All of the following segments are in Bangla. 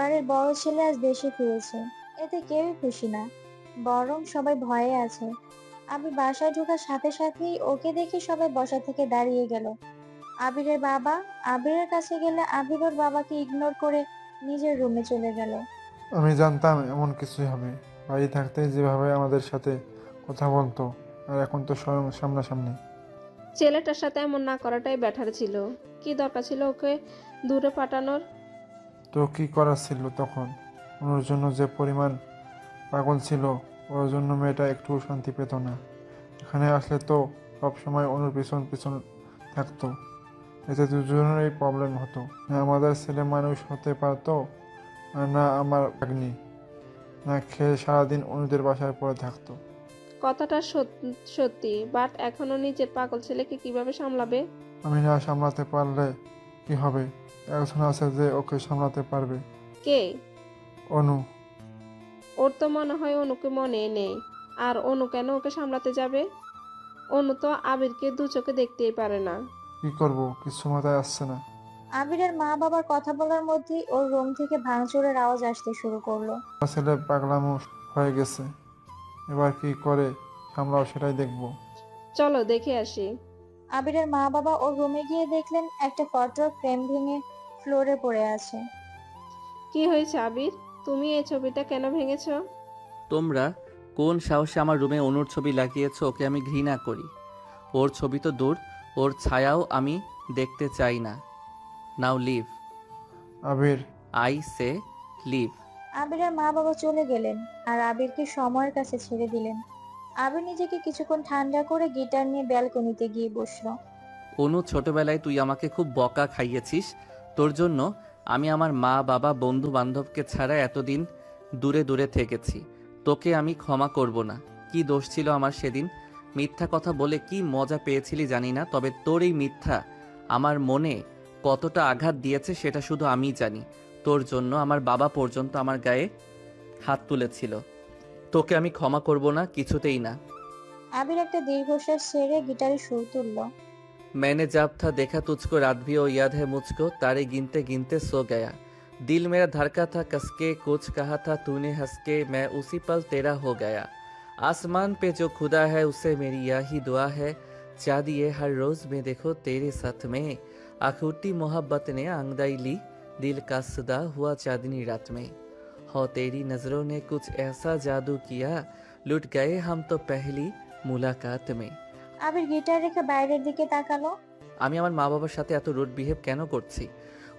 বাড়ির বড় ছেলে আজ দেশে ফিরেছে, এতে কেউই খুশি না, বরং সবাই ভয়ে আছে। আমি বাসায় ঢোকার সাথে সাথেই ওকে দেখে সবাই বসা থেকে দাঁড়িয়ে গেল। আবিরের বাবা আবিরের কাছে গেলে আবির ওর বাবাকে ইগনোর করে নিজের রুমে চলে গেল। আমি জানতাম এমন কিছুই হবে। বাড়ি থাকতেই যেভাবে আমাদের সাথে কথা বলতো, আর এখন তো স্বয়ং সামনাসামনি। ছেলেটার সাথে এমন না করাটাই বেটার ছিল। কি দরকার ছিল ওকে দূরে পাঠানোর? তো কি করার ছিল তখন? ওর জন্য যে পরিমাণ পাগল ছিল, ওর জন্য মেয়েটা একটু শান্তি পেত না। এখানে আসলে তো সবসময় অনুর পিছন পিছন থাকতো। এতে দুজনেরই প্রবলেম হতো। না আমাদের ছেলে মানুষ হতে পারতো, আর না আমার ভাগ্নি না খেয়ে সারাদিন অনুদের বাসায় পড়ে থাকতো। কথাটা সত্যি, বাট এখনো নিজের পাগল ছেলেকে কিভাবে সামলাবে? আমি না সামলাতে পারলে কি হবে? একজন আছে যে ওকে সামলাতে পারবে। কে? অনু। ওর তো মনে হয় অনুকে মনে নেই। আর অনু কেন ওকে সামলাতে যাবে? অনু তো আবিরকে দু চোখে দেখতেই পারে না। কি করব, কিছু মাথায় আসছে না। আবিরের মা বাবার কথা বলার মধ্যেই ওর রুম থেকে ভাঙচুরের আওয়াজ আসতে শুরু করলো। আমার ছেলে পাগলামো হয়ে গেছে, এবার কি করে সামলাও সেটাই দেখব। চলো দেখে আসি। আবিরের মা বাবা ওর রুমে গিয়ে দেখলেন একটা ফটোর ফ্রেম ভেঙে ফ্লোরে পড়ে আছে। কি হয়েছে আবির? তুমি এই ছবিটা কেন ভেঙেছো? তোমরা কোন সাহসে আমার রুমে অনুর ছবি লাগিয়েছো? ওকে আমি ঘৃণা করি। ওর ছবি তো দূর, ওর ছায়াও আমি দেখতে চাই না। Now leave. Abir. I say leave. আবিরের মা বাবা চলে গেলেন আর আবিরকে সময়ের কাছে ছেড়ে দিলেন। আবির নিজেকে কিছুক্ষণ ঠান্ডা করে গিটার নিয়ে ব্যালকনিতে গিয়ে বসলো। অনু, ছোটবেলায় তুই আমাকে খুব বকা খাইয়েছিস। তোর জন্য আমি আমার মা বাবা বন্ধু বান্ধবকে ছাড়া এতদিন দূরে দূরে থেকেছি। তোকে আমি ক্ষমা করব না। কি দোষ ছিল আমার সেদিন? মিথ্যা কথা বলে কি মজা পেয়েছিলি জানি না, তবে তোর এই মিথ্যা আমার মনে কতটা আঘাত দিয়েছে সেটা শুধু আমিই জানি। তোর জন্য আমার বাবা পর্যন্ত আমার গায়ে হাত তুলেছিল। তোকে আমি ক্ষমা করব না, কিছুতেই না। আবির একটা দীর্ঘশ্বাস ছেড়ে গিটারে সুর তুললো। मैंने जब था देखा तुझको, रात भी वो याद है मुझको, तारे गिनते गिनते सो गया। दिल मेरा धड़का था कसके, कुछ कहा था तूने हंस के, मैं उसी पल तेरा हो गया। आसमान पे जो खुदा है उसे मेरी यही दुआ है, चाँदी ये हर रोज में देखो तेरे साथ में, अखूटी मोहब्बत ने आंगदाई ली, दिल का सदा हुआ चांदनी रात में, हो तेरी नजरों ने कुछ ऐसा जादू किया, लुट गए हम तो पहली मुलाकात में। আবির গিটার রেখে বাইরের দিকে তাকালো। আমি আমার মা বাবার সাথে এত রুড বিহেভ কেন করছি?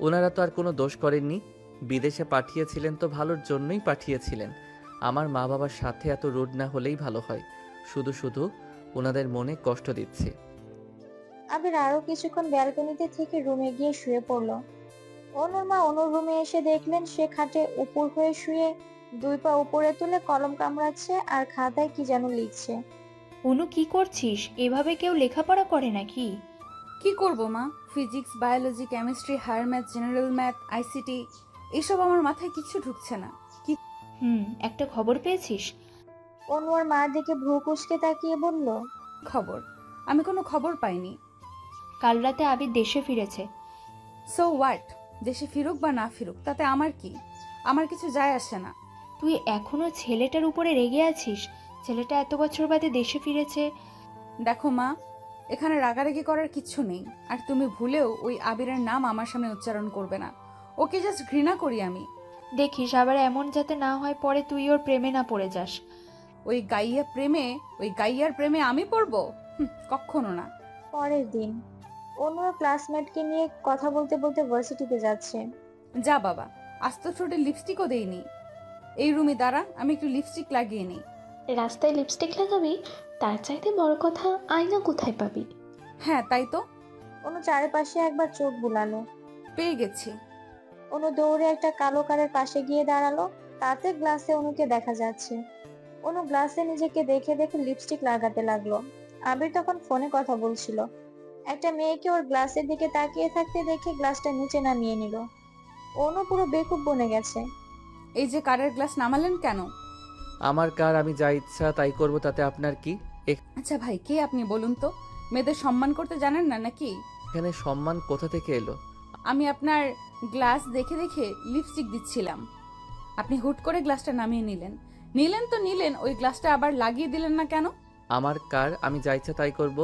ওনারা তো আর কোনো দোষ করেননি। বিদেশে পাঠিয়েছিলেন তো ভালোর জন্যই পাঠিয়েছিলেন। আমার মা বাবার সাথে এত রুড না হলেই ভালো হয়। শুধু শুধু ওনাদের মনে কষ্ট দিচ্ছি। আবির আরো কিছুক্ষণ ব্যালকনিতে থেকে রুমে গিয়ে শুয়ে পড়লো। অনুর মা অনুর রুমে এসে দেখলেন সে খাটে উপর হয়ে শুয়ে দুই পা উপরে তুলে কলম কামড়াচ্ছে আর খাতায় কি যেন লিখছে। অনু, কি করছিস? এভাবে কেউ লেখাপড়া করে নাকি? কি করব মা, physics, biology, chemistry, higher math, general math, ICT এসব আমার মাথায় কিছু ঢুকছে না। কি একটা খবর পেয়েছিস? অনু ওর মার দিকে ভ্রু কুঁচকে তাকিয়ে বলল, খবর? আমি কোনো খবর পাইনি। কাল রাতে আবির দেশে ফিরেছে। So what? দেশে ফিরুক বা না ফিরুক তাতে আমার কি? আমার কিছু যায় আসে না। তুই এখনো ছেলেটার উপরে রেগে আছিস? ছেলেটা এত বছর বাদে দেশে ফিরেছে। দেখো মা, এখানে রাগারাগি করার কিচ্ছু নেই। আর তুমি ভুলেও ওই আবিরের নাম আমার সামনে উচ্চারণ করবে না। ওকে জাস্ট ঘৃণা করি আমি। দেখিস আবার এমন যাতে না হয় পরে তুই ওর প্রেমে না পড়ে যাস। ওই গাইয়ার প্রেমে আমি পড়বো? কখনো না। পরের দিন অনু ওর ক্লাসমেটকে নিয়ে কথা বলতে বলতে ভার্সিটিতে যাচ্ছে। যা বাবা, আজ তো ঠোঁটে লিপস্টিকও দেইনি। এই রুমে দাঁড়া, আমি একটু লিপস্টিক লাগিয়ে নিই। রাস্তায় লিপস্টিক লাগাবি? তার চাইতে বড় কথা, আয়না কোথায় পাবি? হ্যাঁ তাই তো। অনু চারিপাশে একবার চোখ বুলালো। পেয়ে গেছি। অনু দৌড়ে একটা কালো কারের পাশে গিয়ে দাঁড়ালো। তাতে গ্লাসে অনুকে দেখা যাচ্ছে। অনু গ্লাসে নিজেকে দেখে দেখে লিপস্টিক লাগাতে লাগলো। আবির তখন ফোনে কথা বলছিল। একটা মেয়েকে ওর গ্লাসের দিকে তাকিয়ে থাকতে দেখে গ্লাসটা নিচে নামিয়ে নিল। অনু পুরো বেকুব বনে গেছে। এই যে কারের গ্লাস নামালেন কেন? আমার কার, আমি যা ইচ্ছা তাই করব, তাতে আপনার কি? আচ্ছা ভাই, কে আপনি বলুন তো? মেয়েদের সম্মান করতে জানেন না নাকি? এখানে সম্মান কোথা থেকে এলো? আমি আপনার গ্লাস দেখে দেখে লিপস্টিক দিচ্ছিলাম। আপনি হুট করে গ্লাসটা নামিয়ে নিলেন। নিলেন, ওই গ্লাসটা আবার লাগিয়ে দিলেন না কেন? আমার কার, আমি যা ইচ্ছা তাই করব।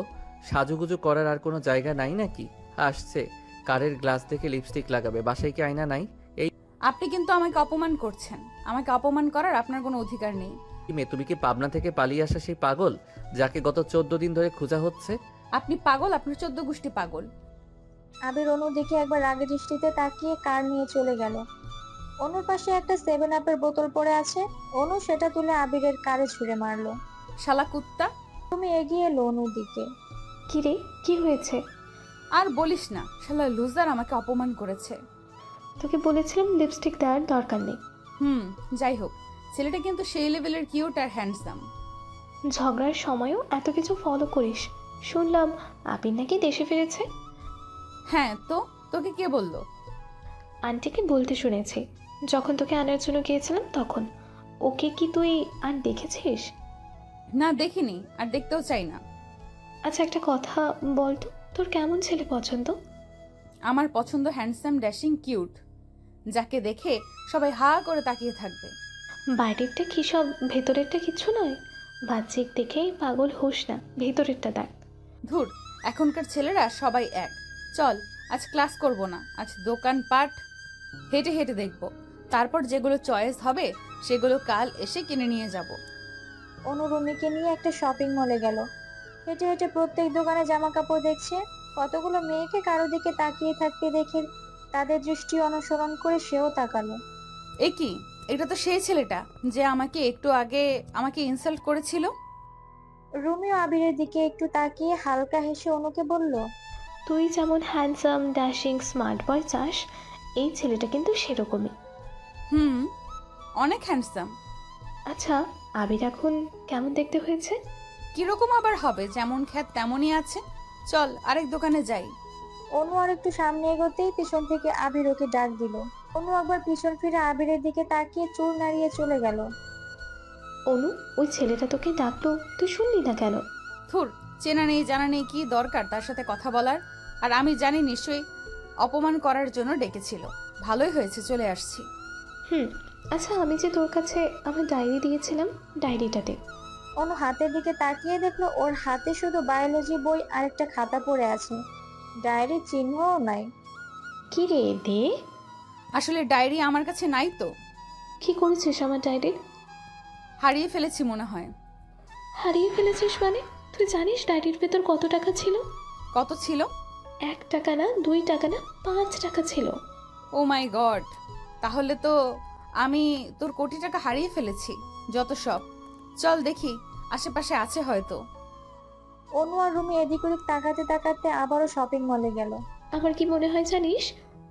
সাজুগুজু করার আর কোনো জায়গা নাই নাকি? আসছে কারের গ্লাস দেখে লিপস্টিক লাগাবে, বাসায় কি আয়না নাই? এই আপনি কিন্তু আমাকে অপমান করছেন। আমাকে অপমান করার আপনার কোনো অধিকার নেই। মেয়ে, তুমি কি পাবনা থেকে পালিয়ে আসা সেই পাগল যাকে গত 14 দিন ধরে খোঁজা হচ্ছে? আপনি পাগল, আপনার 14 গোষ্ঠী পাগল। আবির অনুর দিকে একবার রাগের দৃষ্টিতে তাকিয়ে কার নিয়ে চলে গেল। অনুর পাশে একটা 7 আপের বোতল পড়ে আছে। অনু সেটা তুলে আবিরের কারে ছুঁড়ে মারলো। শালা কুত্তা। তুমি এগিয়ে এলো অনুর দিকে। কি রে, কি হয়েছে? আর বলিস না, শালা লুজার আমাকে অপমান করেছে। তোকে বলেছিলাম লিপস্টিক দেওয়ার দরকার নেই। যাই হোক, ছেলেটা কিন্তু সেই লেভেলের কিউট আর হ্যান্ডসাম। ঝগড়ার সময়ও এত কিছু ফলো করিস। শুনলাম আবির নাকি দেশে ফিরেছে। হ্যাঁ তো, তোকে কে বললো? আন্টিকে বলতে শুনেছি, যখন তোকে আনার জন্য গিয়েছিলাম তখন। ওকে কি তুই আর দেখেছিস? না, দেখিনি, আর দেখতেও চাই না। আচ্ছা, একটা কথা বল তো, তোর কেমন ছেলে পছন্দ? আমার পছন্দ হ্যান্ডসাম, ড্যাশিং, কিউট, যাকে দেখে সবাই হা করে তাকিয়ে থাকবে। বাইরেরটা কি সব, ভেতরেরটা কিছু নয়? বাহ্যিক দেখেই পাগল হোস না, ভেতরেরটা দেখ। ধুর, এখনকার ছেলেরা সবাই এক। চল, আজ ক্লাস করব না, আজ দোকানপাট হেঁটে হেঁটে দেখব। তারপর যেগুলো চয়েস হবে সেগুলো কাল এসে কিনে নিয়ে যাব। অনু রুমিকে নিয়ে একটা শপিং মলে গেল। হেঁটে হেঁটে প্রত্যেক দোকানে জামা কাপড় দেখছে। কতগুলো মেয়েকে কারো দিকে তাকিয়ে থাকতে দেখে তাদের দৃষ্টি অনুসরণ করে সেও তাকালো। এ কি, এটা তো সেই ছেলেটা যে আমাকে একটু আগে আমাকে ইনসাল্ট করেছিল। রুমিও আবিরের দিকে একটু তাকিয়ে হালকা হেসে অনুকে বলল, তুই যেমন হ্যান্ডসাম, ড্যাশিং, স্মার্ট বয় চাস, এই ছেলেটা কিন্তু সেরকমই। অনেক হ্যান্ডসাম। আচ্ছা, আবির এখন কেমন দেখতে হয়েছে? কিরকম আবার হবে, যেমন খ্যাত তেমনই আছে। চল আরেক দোকানে যাই। অনু আর একটু সামনে এগোতেই পিছন থেকে আবির ওকে ডাক দিল। অনু একবার পিছন ফিরে আবিরের দিকে তাকিয়ে চুল নাড়িয়ে চলে গেল। অনু, ওই ছেলেটা তোকে ডাকলো, তুই শুনলি না কেন? থুর, চেনা নেই জানা নেই, কি দরকার তার সাথে কথা বলার? আর আমি জানি নিশ্চয়ই অপমান করার জন্য ডেকেছিল। ভালোই হয়েছে, চলে আসছি। আচ্ছা, আমি যে তোর কাছে আমার ডায়েরি দিয়েছিলাম, ডায়েরিটাতে। অনু হাতের দিকে তাকিয়ে দেখলো ওর হাতে শুধু বায়োলজি বই আর একটা খাতা পড়ে আছে। ডায়েরির চিহ্নও নাই। কি রে, দে। আসলে ডায়েরি আমার কাছে নাই তো। কি করেছিস আমার ডায়েরির? হারিয়ে ফেলেছি মনে হয়। হারিয়ে ফেলেছিস মানে? তুই জানিস ডায়েরির ভেতর কত টাকা ছিল? কত ছিল? 1 টাকা না, 2 টাকা না, 5 টাকা ছিল। ও মাই গড, তাহলে তো আমি তোর কোটি টাকা হারিয়ে ফেলেছি। যত সব, চল দেখি আশেপাশে আছে হয়তো। অনু আর রুমি এদিক ওদিক তাকাতে তাকাতে আবারও শপিং মলে গেল। আমার কি মনে হয় জানিস,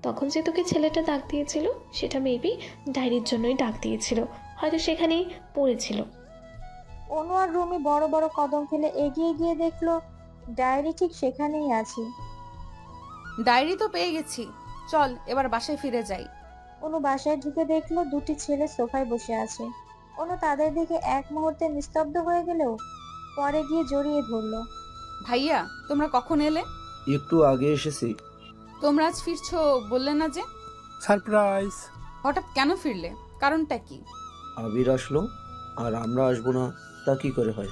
তখন যে তোকে ছেলেটা ডাক দিয়েছিল সেটা মেবি ডায়েরির জন্যই ডাক দিয়েছিল, হয়তো সেখানেই পড়েছিল। অনু আর রুমি বড় বড় কদম ফেলে এগিয়ে গিয়ে দেখলো ডায়েরি ঠিক সেখানেই আছে। ডায়েরি তো পেয়ে গেছি, চল এবার বাসায় ফিরে যাই। অনু বাসায় ঢুকে দেখলো দুটি ছেলে সোফায় বসে আছে। অনু তাদের দিকে এক মুহূর্তে নিস্তব্ধ হয়ে গেলেও পরে গিয়ে জড়িয়ে ধরলো। ভাইয়া, তোমরা কখন এলে? একটু আগে এসেছি। তোমরা আজ ফিরছো বললে না যে? সারপ্রাইজ। হঠাৎ কেন ফিরলে, কারণটা কি? আবির আসলো আর আমরা আসবো না, তা কি করে হয়?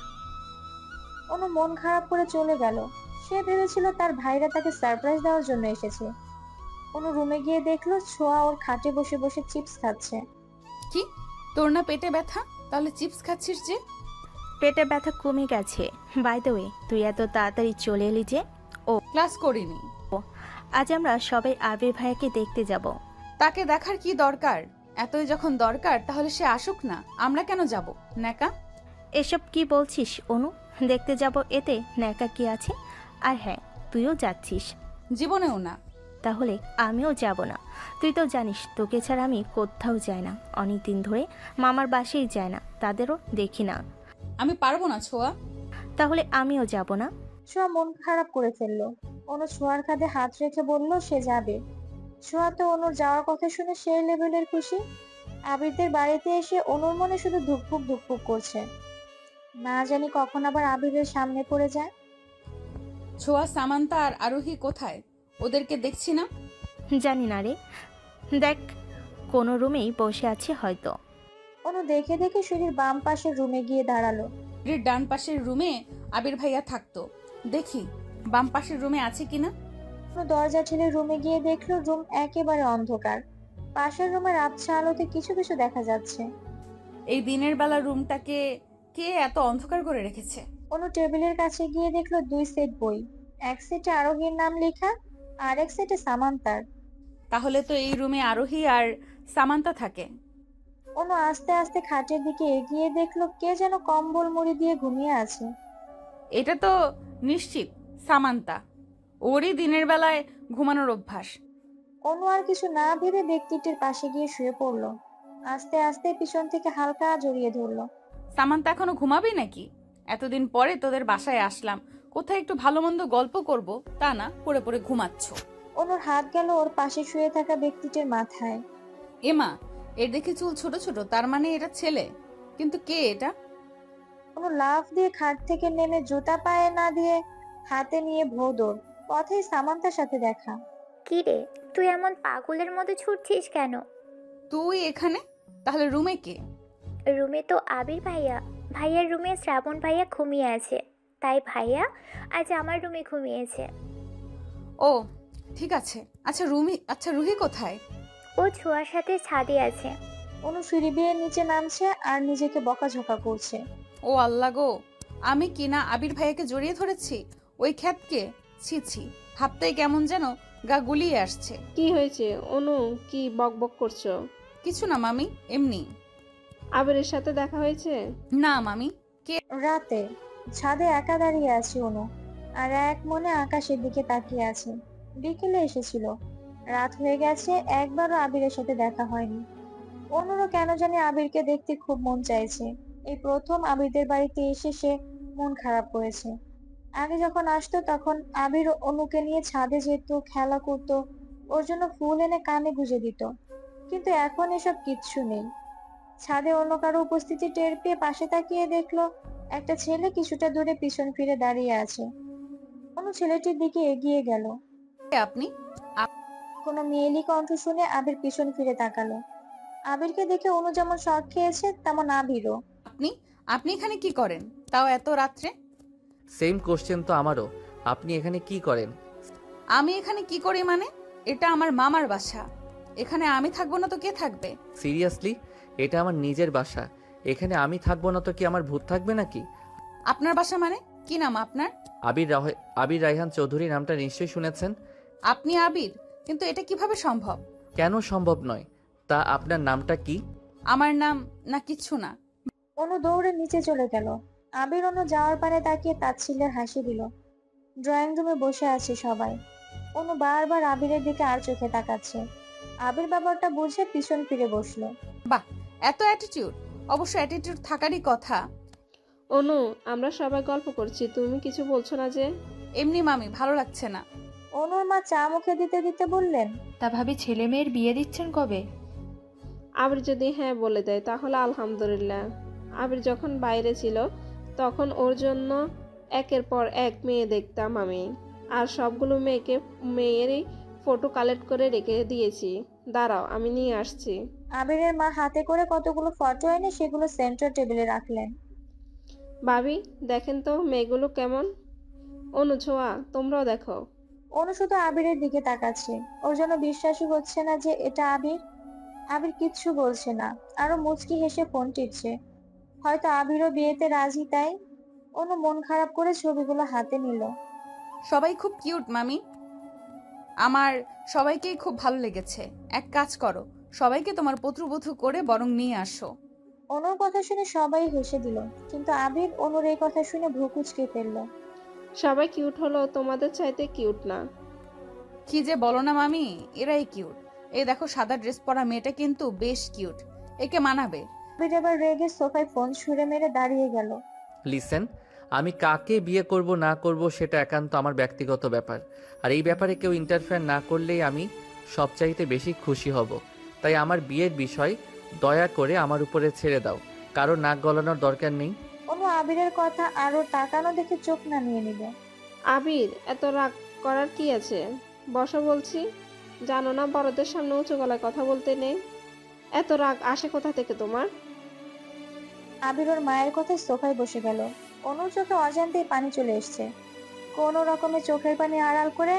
অনু মন খারাপ করে চলে গেল। সে ভেবেছিল তার ভাইরা তাকে সারপ্রাইজ দেওয়ার জন্য এসেছে। অনু রুমে গিয়ে দেখলো ছোঁয়া ওর খাটে বসে বসে চিপস খাচ্ছে। কি, তোর না পেটে ব্যথা, তাহলে চিপস খাচ্ছিস যে? পেটে ব্যথা কমে গেছে। বাই দ্য ওয়ে, তুই এত তাড়াতাড়ি চলে এলি যে? ক্লাস করিনি। আজ আমরা সবাই আবির ভাইয়াকে দেখতে যাব। তাকে দেখার কি দরকার? এতই যখন দরকার তাহলে সে আসুক না, আমরা কেন যাব? নেকা এসব কি বলছিস অনু? দেখতে যাব, এতে ন্যাকা কি আছে? আর হ্যাঁ, তুইও যাচ্ছিস? জীবনেও না। তাহলে আমিও যাব না। তুই তো জানিস তোকে ছাড়া আমি কোথাও যাই না, অনেক দিন ধরে মামার বাসায় যাই না, তাদেরও দেখি না। আমি পারবো না ছোঁয়া। তাহলে আমিও যাব না। ছোঁয়া মন খারাপ করে ফেললো। অনু ছোঁয়ার কাঁধে হাত রেখে বলল সে যাবে। ছোঁয়া তো অনুর যাওয়ার কথা শুনে সেই লেভেলের খুশি। আবিরদের বাড়িতে এসে অনুর মনে শুধু ধুকপুক ধুকপুক করছে, না জানি কখন আবার আবিরের সামনে পড়ে যায়। ছোঁয়া, সামান্তা আর আরোহী কোথায়? ওদেরকে দেখছি না। জানি না রে, দেখ, কোনো রুমেই বসে আছে হয়তো। অনু দেখে দেখে সিঁড়ির বাম পাশের রুমে গিয়ে দাঁড়ালো। এর ডান পাশের রুমে আবির ভাইয়া থাকতো, দেখি বাম পাশের রুমে আছে কিনা। অনু দরজা ঠেলে রুমে গিয়ে দেখলো রুম একেবারে অন্ধকার। পাশের রুমের আবছা আলোতে কিছু কিছু দেখা যাচ্ছে। এই দিনের বেলা রুমটাকে কে এত অন্ধকার করে রেখেছে? অনু টেবিলের কাছে গিয়ে দেখলো 2 সেট বই। এক সেটে আরোহীর নাম লেখা, আর এক সেটে সামান্তার। তাহলে তো এই রুমে আরোহী আর সামান্তা থাকে। অনু আস্তে আস্তে খাটের দিকে এগিয়ে দেখলো কে যেন কম্বল মুড়ি দিয়ে ঘুমিয়ে আছে। এটা তো নিশ্চিত সামান্তা, ওরই দিনের বেলায় ঘুমানোর অভ্যাস। অনু আর কিছু না ভেবে ব্যক্তিটির পাশে গিয়ে শুয়ে পড়লো। আস্তে আস্তে পিছন থেকে হালকা জড়িয়ে ধরলো। সামান্তা এখনো ঘুমাবি নাকি? এতদিন পরে তোদের বাসায় আসলাম, কোথায় একটু ভালো মন্দ গল্প করব, তা না পড়ে পড়ে ঘুমাচ্ছ। অনুর হাত গেল ওর পাশে শুয়ে থাকা ব্যক্তিটির মাথায়। এমা, এর দেখে চুল ছোট ছোট, তার মানে এটা ছেলে। কিন্তু কে এটা? অনু লাফ দিয়ে খাট থেকে নেমে জুতা পায়ে না দিয়ে হাতে নিয়ে ভোদর পথেই সামান্তার সাথে দেখা। কি রে, তুই এমন পাগলের মতো ছুটছিস কেন? তুই এখানে? তাহলে রুমে কে? রুমে তো আবির ভাইয়া। ভাইয়ার রুমে শ্রাবণ ভাইয়া ঘুমিয়ে আছে, তাই ভাইয়া আজ আমার রুমে ঘুমিয়েছে। ও ঠিক আছে। আচ্ছা রুহি কোথায়? ও ছোঁয়ার সাথে ছাদে আছে। অনু সিঁড়ি বেয়ে নিচে নামছে আর নিজেকে বকাঝকা করছে। ও আল্লাহ গো, আমি কিনা আবির ভাইয়াকে জড়িয়ে ধরেছি ওই খ্যাতকে। ছি ছি, ভাবতেই কেমন যেন গা গুলিয়ে আসছে। কি হয়েছে অনু, কি বকবক করছো? কিছু না মামি, এমনি। আবিরের সাথে দেখা হয়েছে? না মামি। রাতে ছাদে একা দাঁড়িয়ে আছে অনু, আর এক মনে আকাশের দিকে তাকিয়ে আছে। বিকেলে এসেছিল, রাত হয়ে গেছে, একবারও আবিরের সাথে দেখা হয়নি। অনুরও কেন জানি আবিরকে দেখতে খুব মন চাইছে। এই প্রথম আবিরদের বাড়িতে এসে সে মন খারাপ করেছে। আগে যখন আসতো তখন আবির অনুকে নিয়ে ছাদে যেত, খেলা করত, ওর জন্য ফুল এনে কানে গুঁজে দিত। কিন্তু এখন এসব কিচ্ছু নেই। ছাদে অন্য কারো উপস্থিতি টের পেয়ে পাশে তাকিয়ে দেখলো একটা ছেলে কিছুটা দূরে পিছন ফিরে দাঁড়িয়ে আছে। অনু ছেলেটির দিকে এগিয়ে গেল। আপনি? কোনো মেয়েলি কণ্ঠ শুনে আবির পিছন ফিরে তাকালো। আবিরকে দেখে অনু যেমন শক খেয়েছে তেমন আবিরও। আপনি আপনি এখানে কি করেন, তাও এত রাত্রে? সেম কোশ্চেন তো আমারও। আপনি এখানে কি করেন? আমি এখানে কি করি মানে? এটা আমার মামার বাসা, এখানে আমি থাকবো না তো কে থাকবে? সিরিয়াসলি, এটা আমার নিজের বাসা। এখানে আমি থাকবো না তো কি আমার ভূত থাকবে নাকি? আপনার বাসা মানে? কি নাম আপনার? আবির রায়হান চৌধুরী নামটা নিশ্চয়ই শুনেছেন। আপনি আবির? কিন্তু এটা কিভাবে সম্ভব? কেন সম্ভব নয়? তা আপনার নামটা কি? আমার নাম না কিচ্ছু না। অনু দৌড়ে নিচে চলে গেল। আবির অনু যাওয়ার পানে তাকিয়ে তাচ্ছিল্যের হাসি দিল। ড্রয়িং রুমে বসে আছে সবাই। অনু বারবার আবিরের দিকে আর চোখে তাকাচ্ছে। আবির ব্যাপারটা বুঝে পিছন ফিরে বসলো। বাহ, এত অ্যাটিটিউড! অবশ্য অ্যাটিটিউড থাকারই কথা। অনু, আমরা সবাই গল্প করছি, তুমি কিছু বলছো না যে? এমনি মামি, ভালো লাগছে না। অনুর মা চা মুখে দিতে দিতে বললেন, তা ভাবি ছেলে মেয়ের বিয়ে দিচ্ছেন কবে? আবির যদি হ্যাঁ বলে দেয় তাহলে আলহামদুলিল্লাহ। আবির যখন বাইরে ছিল তখন ওর জন্য একের পর এক মেয়ে দেখতাম আমি, আর সবগুলো মেয়েরই ফটো কালেক্ট করে রেখে দিয়েছি। দাঁড়াও, আমি নিয়ে আসছি। আবিরের মা হাতে করে কতগুলো ফটো এনে সেগুলো সেন্টার টেবিলে রাখলেন। ভাবি দেখেন তো মেয়েগুলো কেমন। অনু, ছোঁয়া, তোমরাও দেখো। অনু শুধু আবিরের দিকে তাকাচ্ছে। ওর জন্য বিশ্বাসই হচ্ছে না যে এটা আবির। আবির কিচ্ছু বলছে না, আরো মুচকি হেসে ফোন টিপছে। হয়তো আবিরও বিয়েতে রাজি, তাই অনু মন খারাপ করে ছবিগুলো হাতে নিল। সবাই খুব কিউট মামি, আমার সবাইকেই খুব ভালো লেগেছে। এক কাজ করো, সবাইকে তোমার পুত্রবধূ করে বরং নিয়ে আসো। অনুর কথা শুনে সবাই হেসে দিল, কিন্তু আবির অনুর এই কথা শুনে ভ্রু কুঁচকে ফেললো। সবাই কিউট হলো, তোমাদের চাইতে কিউট না। কি যে বলো না মামি, এরাই কিউট। এই দেখো সাদা ড্রেস পরা মেয়েটা কিন্তু বেশ কিউট, একে মানাবে। আবির এবার রেগে সোফায় ফোন ছুঁড়ে মেরে দাঁড়িয়ে গেল। লিসেন, আমি কাকে বিয়ে করব না করব সেটা একান্ত আমার ব্যক্তিগত ব্যাপার, আর এই ব্যাপারে কেউ ইন্টারফেয়ার না করলেই আমি সবচাইতে বেশি খুশি হব। তাই আমার বিয়ের বিষয় দয়া করে আমার উপরে ছেড়ে দাও, কারো নাক গলানোর দরকার নেই। অনু আবিরের কথা আরো তাকানো দেখে চোখ নামিয়ে নিল। আবির, এত রাগ করার কি আছে? বসো বলছি। জানো না বড়দের সামনে উঁচু গলায় কথা বলতে নেই? এত রাগ আসে কোথা থেকে তোমার? আবির ওর মায়ের কথায় সোফায় বসে গেল। অনুর চোখে অজান্তেই পানি চলে এসছে। কোনো রকমে চোখের পানি আড়াল করে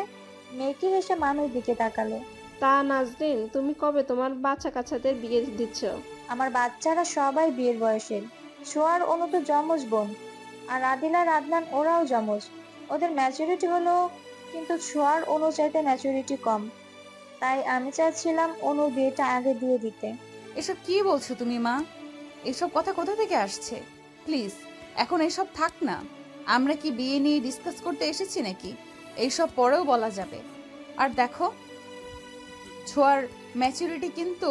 মেয়েকে হেসে মামির দিকে তাকালো। তা নাজরিন, তুমি কবে তোমার বাচ্চা কাচ্চাদের বিয়ে দিচ্ছ? আমার বাচ্চারা সবাই বিয়ের বয়সের। ছোঁয়ার অনু তো যমজ বোন, আর আদিল আর আদনান ওরাও যমজ। ওদের ম্যাচুরিটি হলো, কিন্তু ছোঁয়ার অনু চাইতে ম্যাচুরিটি কম। তাই আমি চাচ্ছিলাম অনুর বিয়েটা আগে দিয়ে দিতে। এসব কি বলছো তুমি মা? এসব কথা কোথা থেকে আসছে? প্লিজ এখন এসব থাক না। আমরা কি বিয়ে নিয়ে ডিসকাস করতে এসেছি নাকি? এইসব পরেও বলা যাবে। আর দেখো, ছোঁয়ার ম্যাচুরিটি কিন্তু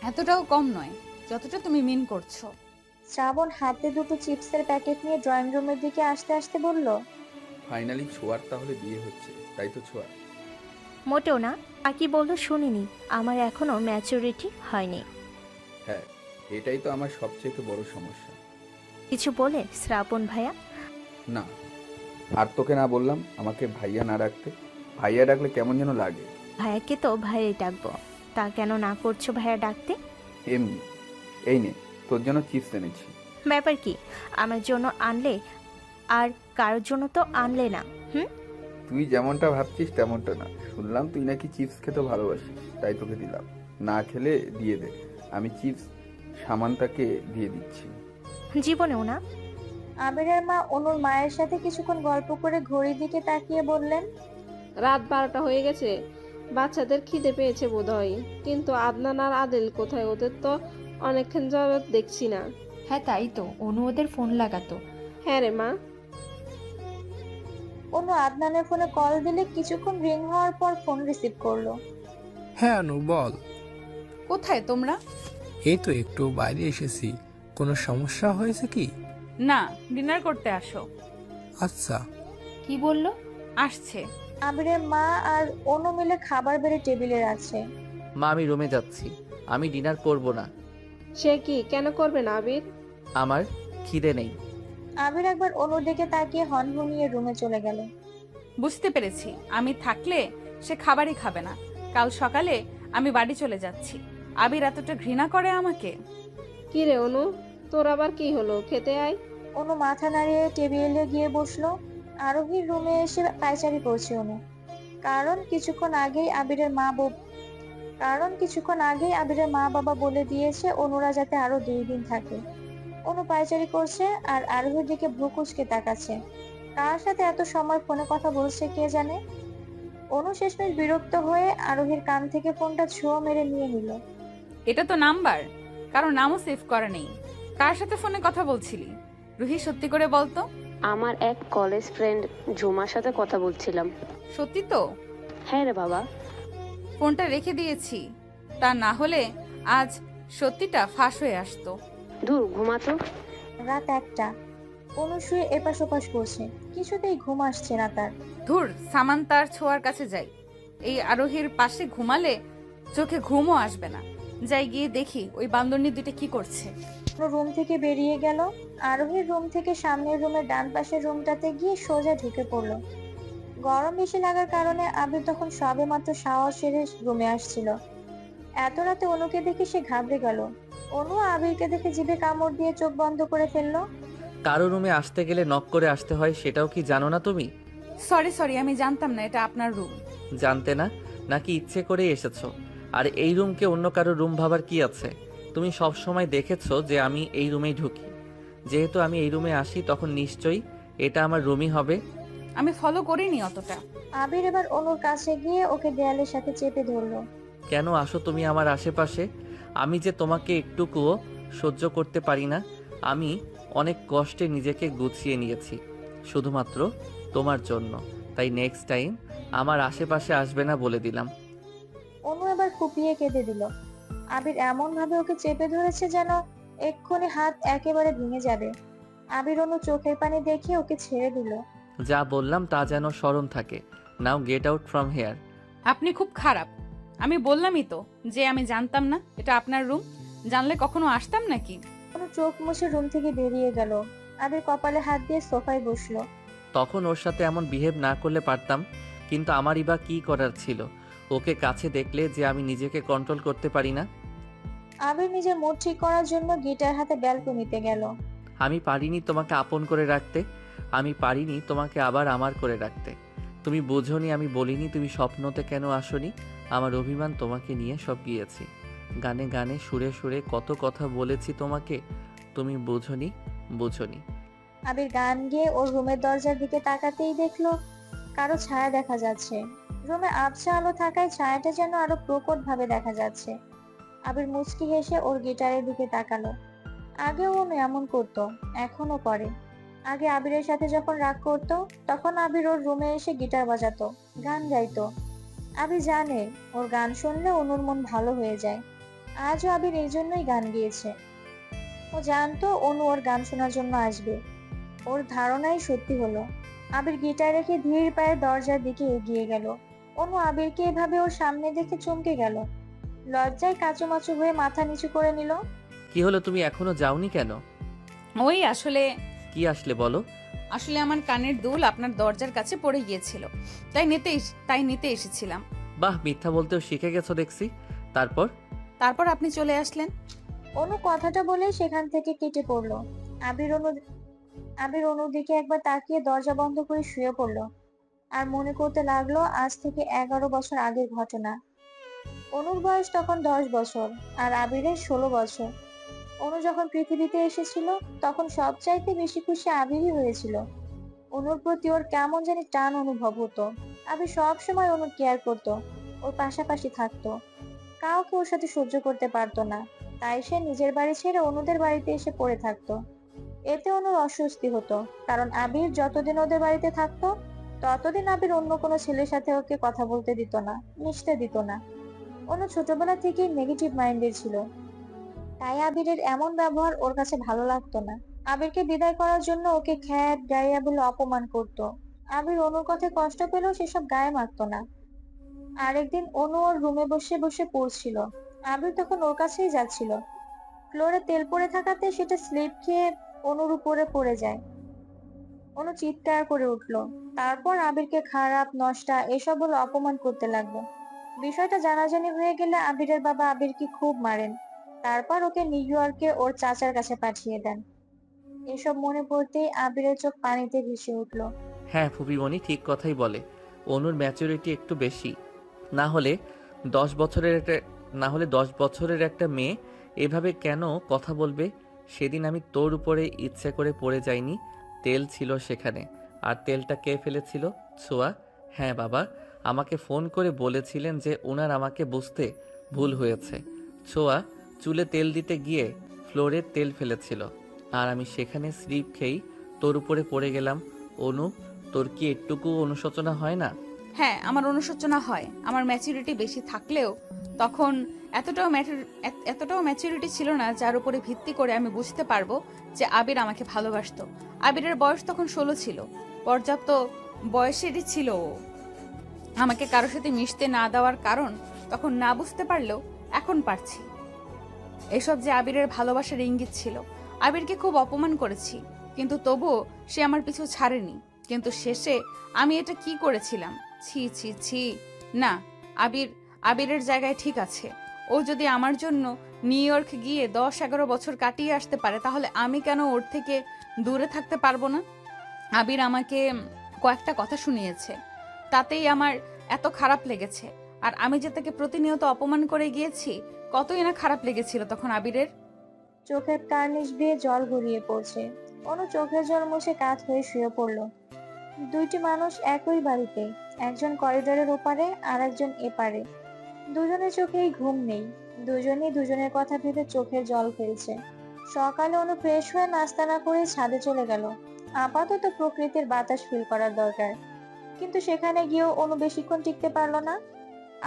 এতটাও কম নয় যতটা তুমি মিন করছো। শ্রাবণ হাতে দুটো চিপসের প্যাকেট নিয়ে ড্রয়িং রুমের দিকে আসতে আসতে বলল, ফাইনালি ছোঁয়ার তাহলে বিয়ে হচ্ছে, তাই তো ছোঁয়া? মোটেও না। আর কি বললো শুনিনি। আমার এখনো ম্যাচুরিটি হয়নি। হ্যাঁ, এটাই তো আমার সবচেয়ে বড় সমস্যা। কিছু বলে শ্রাবণ ভাইয়া? না, আর তোকে না বললাম আমাকে ভাইয়া না ডাকতে? ভাইয়া ডাকলে কেমন যেন লাগে। ভাইয়াকে তো ভাইয়াই ডাকবো, তা কেন না করছো ভাইয়া ডাকতে? এমনি। এই নে, তোর জন্য চিপস এনেছি। ব্যাপার কি? আমার জন্য আনলে আর কারোর জন্য তো আনলে না। তুই যেমনটা ভাবছিস তেমনটা না। শুনলাম তুই নাকি চিপস খেতে ভালোবাসিস, তাই তোকে দিলাম। না খেলে দিয়ে দে, আমি চিপস সামান্তাকে দিয়ে দিচ্ছি। জীবনেও না। আবিরের মা অনুর মায়ের সাথে কিছুক্ষণ গল্প করে ঘড়ির দিকে তাকিয়ে বললেন, রাত 12টা হয়ে গেছে, বাচ্চাদের খিদে পেয়েছে বোধহয়। কিন্তু আদনান আর আদিল কোথায়? ওদের তো অনেকক্ষণ যাবত দেখছি না। হ্যাঁ তাই তো, অনু ওদের ফোন লাগাতো। হ্যাঁ রে মা। অনু আদনানের ফোনে কল দিলে কিছুক্ষণ রিং হওয়ার পর ফোন রিসিভ করলো। হ্যাঁ অনু বল। কোথায় তোমরা? এই তো একটু বাইরে এসেছি। কোনো সমস্যা হয়েছে কি? না, ডিনার করতে আসো। আচ্ছা। কি বললো? আসছে। আবিরের মা আর অনু মিলে খাবার বেড়ে টেবিলে রাখছে। মা আমি রুমে যাচ্ছি, আমি ডিনার করব না। সে কি, কেন করবে না আবির? আমার খিদে নেই। আবির একবার অনুর দিকে তাকিয়ে হনহনিয়ে রুমে চলে গেল। বুঝতে পেরেছি, আমি থাকলে সে খাবারই খাবে না। কাল সকালে আমি বাড়ি চলে যাচ্ছি। আবির এতটা ঘৃণা করে আমাকে। কি রে অনু, তোর আবার কি হলো? খেতে আয়। অনু মাথা নাড়িয়ে টেবিলে গিয়ে বসলো। আরোহীর রুমে এসে পায়চারি করছে অনু। কারণ কিছুক্ষণ আগেই আবিরের মা বাবা বলে দিয়েছে অনুরা যাতে আরো 2 দিন থাকে। অনু পায়চারি করছে আর আরোহীর দিকে ভ্রু কুঁচকে তাকাচ্ছে। কার সাথে এত সময় ফোনে কথা বলছে কে জানে। অনু শেষমেশ বিরক্ত হয়ে আরোহীর কান থেকে ফোনটা ছোঁয়া মেরে নিয়ে নিল। এটা তো নাম্বার, কারো নামও সেভ করা নেই। কার সাথে ফোনে কথা বলছিলি? রুহি সত্যি করে বলতো। আমার এক কলেজ ফ্রেন্ড ঝুমার সাথে কথা বলছিলাম। সত্যি তো? হ্যাঁ রে বাবা। ফোনটা রেখে দিয়েছি, তা না হলে আজ সত্যিটা ফাঁস হয়ে আসতো। দূর, ঘুমাতো। রাত 1টা। অনু শুয়ে এপাশ ওপাশ করছে, কিছুতেই ঘুম আসছে না তার। ধুর, সামান্তার ছোঁয়ার কাছে যাই। এই আরোহীর পাশে ঘুমালে চোখে ঘুমও আসবে না। যাই গিয়ে দেখি ওই বান্দরনি দুটো কি করছে। রুম থেকে বেরিয়ে গেল। আরোহীর রুম থেকে সামনের রুমের ডান পাশের রুমটাতে গিয়ে সোজা ঢুকে পড়লো। গরম বেশি লাগার কারণে আবির তখন সবে মাত্র শাওয়ার সেরে রুমে আসছিল। এত রাতে অনুকে দেখে সে ঘাবড়ে গেল। অনু আবিরকে দেখে জিভে কামড় দিয়ে চোখ বন্ধ করে ফেললো। কারো রুমে আসতে গেলে নক করে আসতে হয়, সেটাও কি জানো না তুমি? সরি, আমি জানতাম না এটা আপনার রুম। জানতে না, নাকি ইচ্ছে করেই এসেছো? আর এই রুমকে অন্য কারো রুম ভাবার কি আছে? তুমি সব সময় দেখেছো যে আমি এই রুমেই ঢুকি। যেহেতু আমি এই রুমে আসি, তখন নিশ্চয়ই এটা আমার রুমই হবে। আমি ফলো করিনি অতটা। আবির এবার অনুর কাছে গিয়ে ওকে দেয়ালের সাথে চেপে ধরলো। কেন আসো তুমি আমার আশেপাশে? আমি যে তোমাকে একটুকুও সহ্য করতে পারি না। আমি অনেক কষ্টে নিজেকে গুছিয়ে নিয়েছি শুধুমাত্র তোমার জন্য। তাই নেক্সট টাইম আমার আশেপাশে আসবে না বলে দিলাম। অনু এবার ফুপিয়ে কেঁদে দিল। আবির এমন ভাবে ওকে চেপে ধরেছে যেন এক্ষুনি হাত একেবারে ভেঙে যাবে। আবির অনু চোখের পানি দেখে ওকে ছেড়ে দিল। যা বললাম তা যেন স্মরণ থাকে। নাও গেট আউট ফ্রম হেয়ার। আপনি খুব খারাপ। আমি বললামই তো যে আমি জানতাম না এটা আপনার রুম। জানলে কখনো আসতাম নাকি? অনু চোখ মুছে রুম থেকে বেরিয়ে গেল। আবির কপালে হাত দিয়ে সোফায় বসলো। তখন ওর সাথে এমন বিহেভ না করলে পারতাম, কিন্তু আমারই বা কি করার ছিল? ওকে কাছে দেখলে যে আমি নিজেকে কন্ট্রোল করতে পারি না। আবির নিজের মুড ঠিক করার জন্য গিটার হাতে ব্যালকনিতে গেল। আমি পারিনি তোমাকে আপন করে রাখতে, আমি পারিনি তোমাকে আবার আমার করে রাখতে। তুমি বোঝোনি, আমি বলিনি তুমি স্বপ্নতে কেন আসোনি। আমার অভিমান তোমাকে নিয়ে সব গিয়েছি। গানে গানে সুরে সুরে কত কথা বলেছি তোমাকে, তুমি বোঝোনি। আবির গান গেয়ে ওর রুমের দরজার দিকে তাকাতেই দেখলো কারো ছায়া দেখা যাচ্ছে। রুমে আবছা আলো থাকায় ছায়াটা যেন আরো প্রকট ভাবে দেখা যাচ্ছে। আবির মুচকি হেসে ওর গিটারের দিকে তাকালো। আগেও অনু এমন করতো, এখনো করে। আগে আবিরের সাথে যখন রাগ করতো তখন আবির ওর রুমে এসে গিটার বাজাতো, গান গাইতো। আবির জানে ওর গান শুনলে অনুর মন ভালো হয়ে যায়। আজও আবির এই জন্যই গান গেয়েছে। ও জানতো অনু ওর গান শোনার জন্য আসবে। ওর ধারণাই সত্যি হলো। আবির গিটার রেখে ধীর পায়ে দরজার দিকে এগিয়ে গেল। অনু আবিরকে এভাবে ওর সামনে দেখে চমকে গেল। লজ্জায় কাচুমাচু হয়ে মাথা নিচু করে নিল। কি হলো, তুমি এখনো যাওনি কেন? ওই আসলে কি আসলে বলো? আসলে আমার কানের দুল আপনার দরজার কাছে পড়ে গিয়েছিল, তাই নিতে এসেছিলাম। বাহ, মিথ্যা বলতেও শিখে গেছো দেখছি। তারপর আপনি চলে আসলেন। অনু কথাটা বলে সেখান থেকে কেটে পড়লো। আবির অনুর দিকে একবার তাকিয়ে দরজা বন্ধ করে শুয়ে পড়লো আর মনে করতে লাগলো আজ থেকে 11 বছর আগের ঘটনা। অনুর বয়স তখন 10 বছর আর আবিরের 16 বছর। অনু যখন পৃথিবীতে এসেছিল তখন সবচাইতে বেশি খুশি আবিরই হয়েছিল। অনুর প্রতি ওর কেমন জানি টান অনুভব হতো। আবির সবসময় অনুর কেয়ার করতো, ওর পাশাপাশি থাকতো। কাউকে ওর সাথে সহ্য করতে পারতো না, তাই সে নিজের বাড়ি ছেড়ে অনুদের বাড়িতে এসে পড়ে থাকতো। এতে অনুর অস্বস্তি হতো, কারণ আবির যতদিন ওদের বাড়িতে থাকতো ততদিন আবির অন্য কোনো ছেলের সাথে ওকে কথা বলতে দিত না, মিশতে দিত না। অনু ছোটবেলা থেকেই নেগেটিভ মাইন্ডের ছিল, তাই আবিরের এমন ব্যবহার ওর কাছে ভালো লাগতো না। আবিরকে বিদায় করার জন্য ওকে খ্যাত গাইয়া বলে অপমান করতো। আবির অনুর কথায় কষ্ট পেলেও সেসব গায়ে মাখতো না। আরেকদিন অনু ওর রুমে বসে বসে পড়ছিল। আবির তখন ওর কাছেই যাচ্ছিল। ফ্লোরে তেল পড়ে থাকাতে সেটা স্লিপ খেয়ে অনুর উপরে পড়ে যায়। অনু চিৎকার করে উঠলো। তারপর আবিরকে খারাপ, নষ্টা এসব বলে অপমান করতে লাগলো। বিষয়টা জানাজানি হয়ে গেলে আবিরের বাবা আবিরকে খুব মারেন। তারপর ওকে নিউ ইয়র্কে ওর চাচার কাছে পাঠিয়ে দেন। এসব মনে পড়তেই আবিরের চোখ পানিতে ভেসে উঠলো। হ্যাঁ, ফুপিমণি ঠিক কথাই বলে। অনুর ম্যাচুরিটি একটু বেশি। না হলে 10 বছরের একটা মেয়ে এভাবে কেন কথা বলবে? সেদিন আমি তোর উপরে ইচ্ছে করে পড়ে যাইনি, তেল ছিল সেখানে। আর তেলটা কে ফেলেছিল? ছোঁয়া। হ্যাঁ বাবা আমাকে ফোন করে বলেছিলেন যে ওনার আমাকে বুঝতে ভুল হয়েছে। ছোঁয়া চুলে তেল দিতে গিয়ে ফ্লোরে তেল ফেলেছিল আর আমি সেখানে স্লিপ খেয়েই তোর উপরে পড়ে গেলাম। অনু, তোর কি একটুকু অনুশোচনা হয় না? হ্যাঁ, আমার অনুশোচনা হয়। আমার ম্যাচুরিটি বেশি থাকলেও তখন এতটাও ম্যাচুরিটি ছিল না যার উপরে ভিত্তি করে আমি বুঝতে পারবো যে আবির আমাকে ভালোবাসতো। আবিরের বয়স তখন 16 ছিল, পর্যাপ্ত বয়সেরই ছিল ও। আমাকে কারোর সাথে মিশতে না দেওয়ার কারণ তখন না বুঝতে পারলেও এখন পারছি। এসব যে আবিরের ভালোবাসার ইঙ্গিত ছিল। আবিরকে খুব অপমান করেছি, কিন্তু তবুও সে আমার পিছু ছাড়েনি। কিন্তু শেষে আমি এটা কি করেছিলাম? ছি ছি ছি। না, আবিরের জায়গায় ঠিক আছে। ও যদি আমার জন্য নিউ ইয়র্ক গিয়ে 10-11 বছর কাটিয়ে আসতে পারে, তাহলে আমি কেন ওর থেকে দূরে থাকতে পারবো না? আবির আমাকে কয়েকটা কথা শুনিয়েছে, তাতেই আমার এত খারাপ লেগেছে। আর আমি যে তাকে প্রতিনিয়ত অপমান করে গিয়েছি, কতই না খারাপ লেগেছিল তখন আবিরের। চোখের কার্নিশ দিয়ে জল গড়িয়ে পড়ছে। অনু চোখের জল মুছে কাত হয়ে শুয়ে পড়লো। দুইটি মানুষ একই বাড়িতে, একজন করিডোরের ওপারে আর একজন এপারে। দুজনের চোখেই ঘুম নেই, দুজনেই দুজনের কথা ভেবে চোখের জল ফেলছে। সকালে অনু ফ্রেশ হয়ে নাস্তা না করে ছাদে চলে গেল। আপাতত প্রকৃতির বাতাস ফিল করার দরকার, কিন্তু সেখানে গিয়েও অনু বেশিক্ষণ টিকতে পারলো না।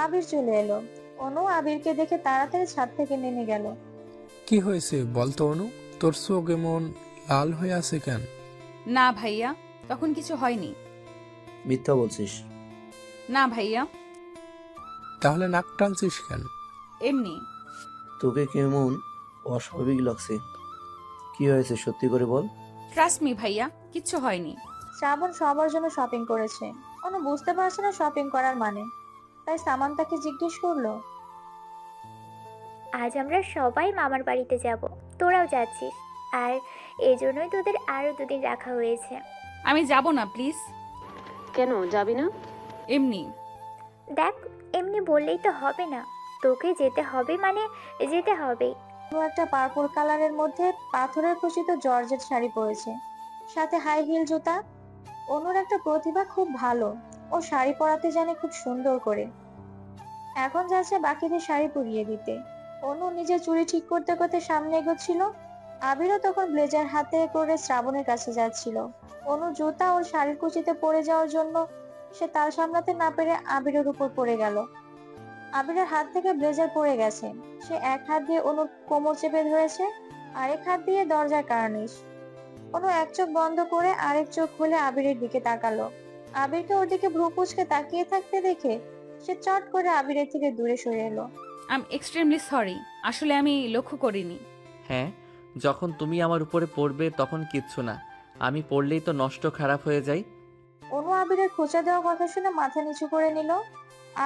আবির চলে এলো। অনু আবিরকে দেখে তাড়াতাড়ি ছাদ থেকে নেমে গেল। কি হয়েছে বলতো অনু, তোর চোখ এমন লাল হয়ে আছে কেন? না ভাইয়া, তখন কিছু হয়নি। মিথ্যা বলছিস? না ভাইয়া। তাহলে নাক টানছিস কেন? এমনি। তোকে কেমন অস্বাভাবিক লাগছে, কি হয়েছে সত্যি করে বল। ট্রাস্ট মি ভাইয়া, কিচ্ছু হয়নি। শ্রাবণ সবার জন্য শপিং করেছে। অনু বুঝতে পারছে না শপিং করার মানে, তাই তাই সামান্তাকে জিজ্ঞেস করলো, আজ আমরা সবাই মামার বাড়িতে যাব, তোরাও যাচ্ছিস, আর এজন্যই তোদের আরো 2 দিন রাখা হয়েছে। আমি যাব না প্লিজ। কেন যাবি না? এমনি। দেখ, এমনি বললেই তো হবে না, তোকে যেতে হবে মানে যেতে হবেই। একটা পার্পল কালারের মধ্যে পাথরের খচিত জর্জেট শাড়ি পরেছে, সাথে হাই হিল জুতা। অনুর একটা প্রতিভা খুব ভালো, ও শাড়ি পরাতে জানে খুব সুন্দর করে। এখন যাচ্ছে বাকিদের শাড়ি পরিয়ে দিতে। অনু নিজের চুড়ি ঠিক করতে করতে সামনে এগোচ্ছিল। আবিরও তখন ব্লেজার হাতে করে শ্রাবণের কাছে যাচ্ছিল। অনু জুতা ওর শাড়ির কুচিতে পড়ে যাওয়ার জন্য সে তাল সামলাতে না পেরে আবিরের উপর পড়ে গেল। আবিরের হাত থেকে ব্লেজার পড়ে গেছে। সে এক হাত দিয়ে অনুর কোমর চেপে ধরেছে, আরেক হাত দিয়ে দরজার কার্নিশ। অনু এক চোখ বন্ধ করে আরেক চোখ খুলে আবিরের দিকে তাকালো। আবিরকে ওর দিকে ভ্রু কুঁচকে তাকিয়ে থাকতে দেখে সে চট করে আবিরের থেকে দূরে সরে এলো। আই এম এক্সট্রিমলি সরি, আসলে আমি লক্ষ্য করিনি। হ্যাঁ, যখন তুমি আমার উপরে পড়বে তখন কিচ্ছু না, আমি পড়লেই তো নষ্ট খারাপ হয়ে যায়। অনু আবিরের খোঁচা দেওয়া কথা শুনে মাথা নিচু করে নিল।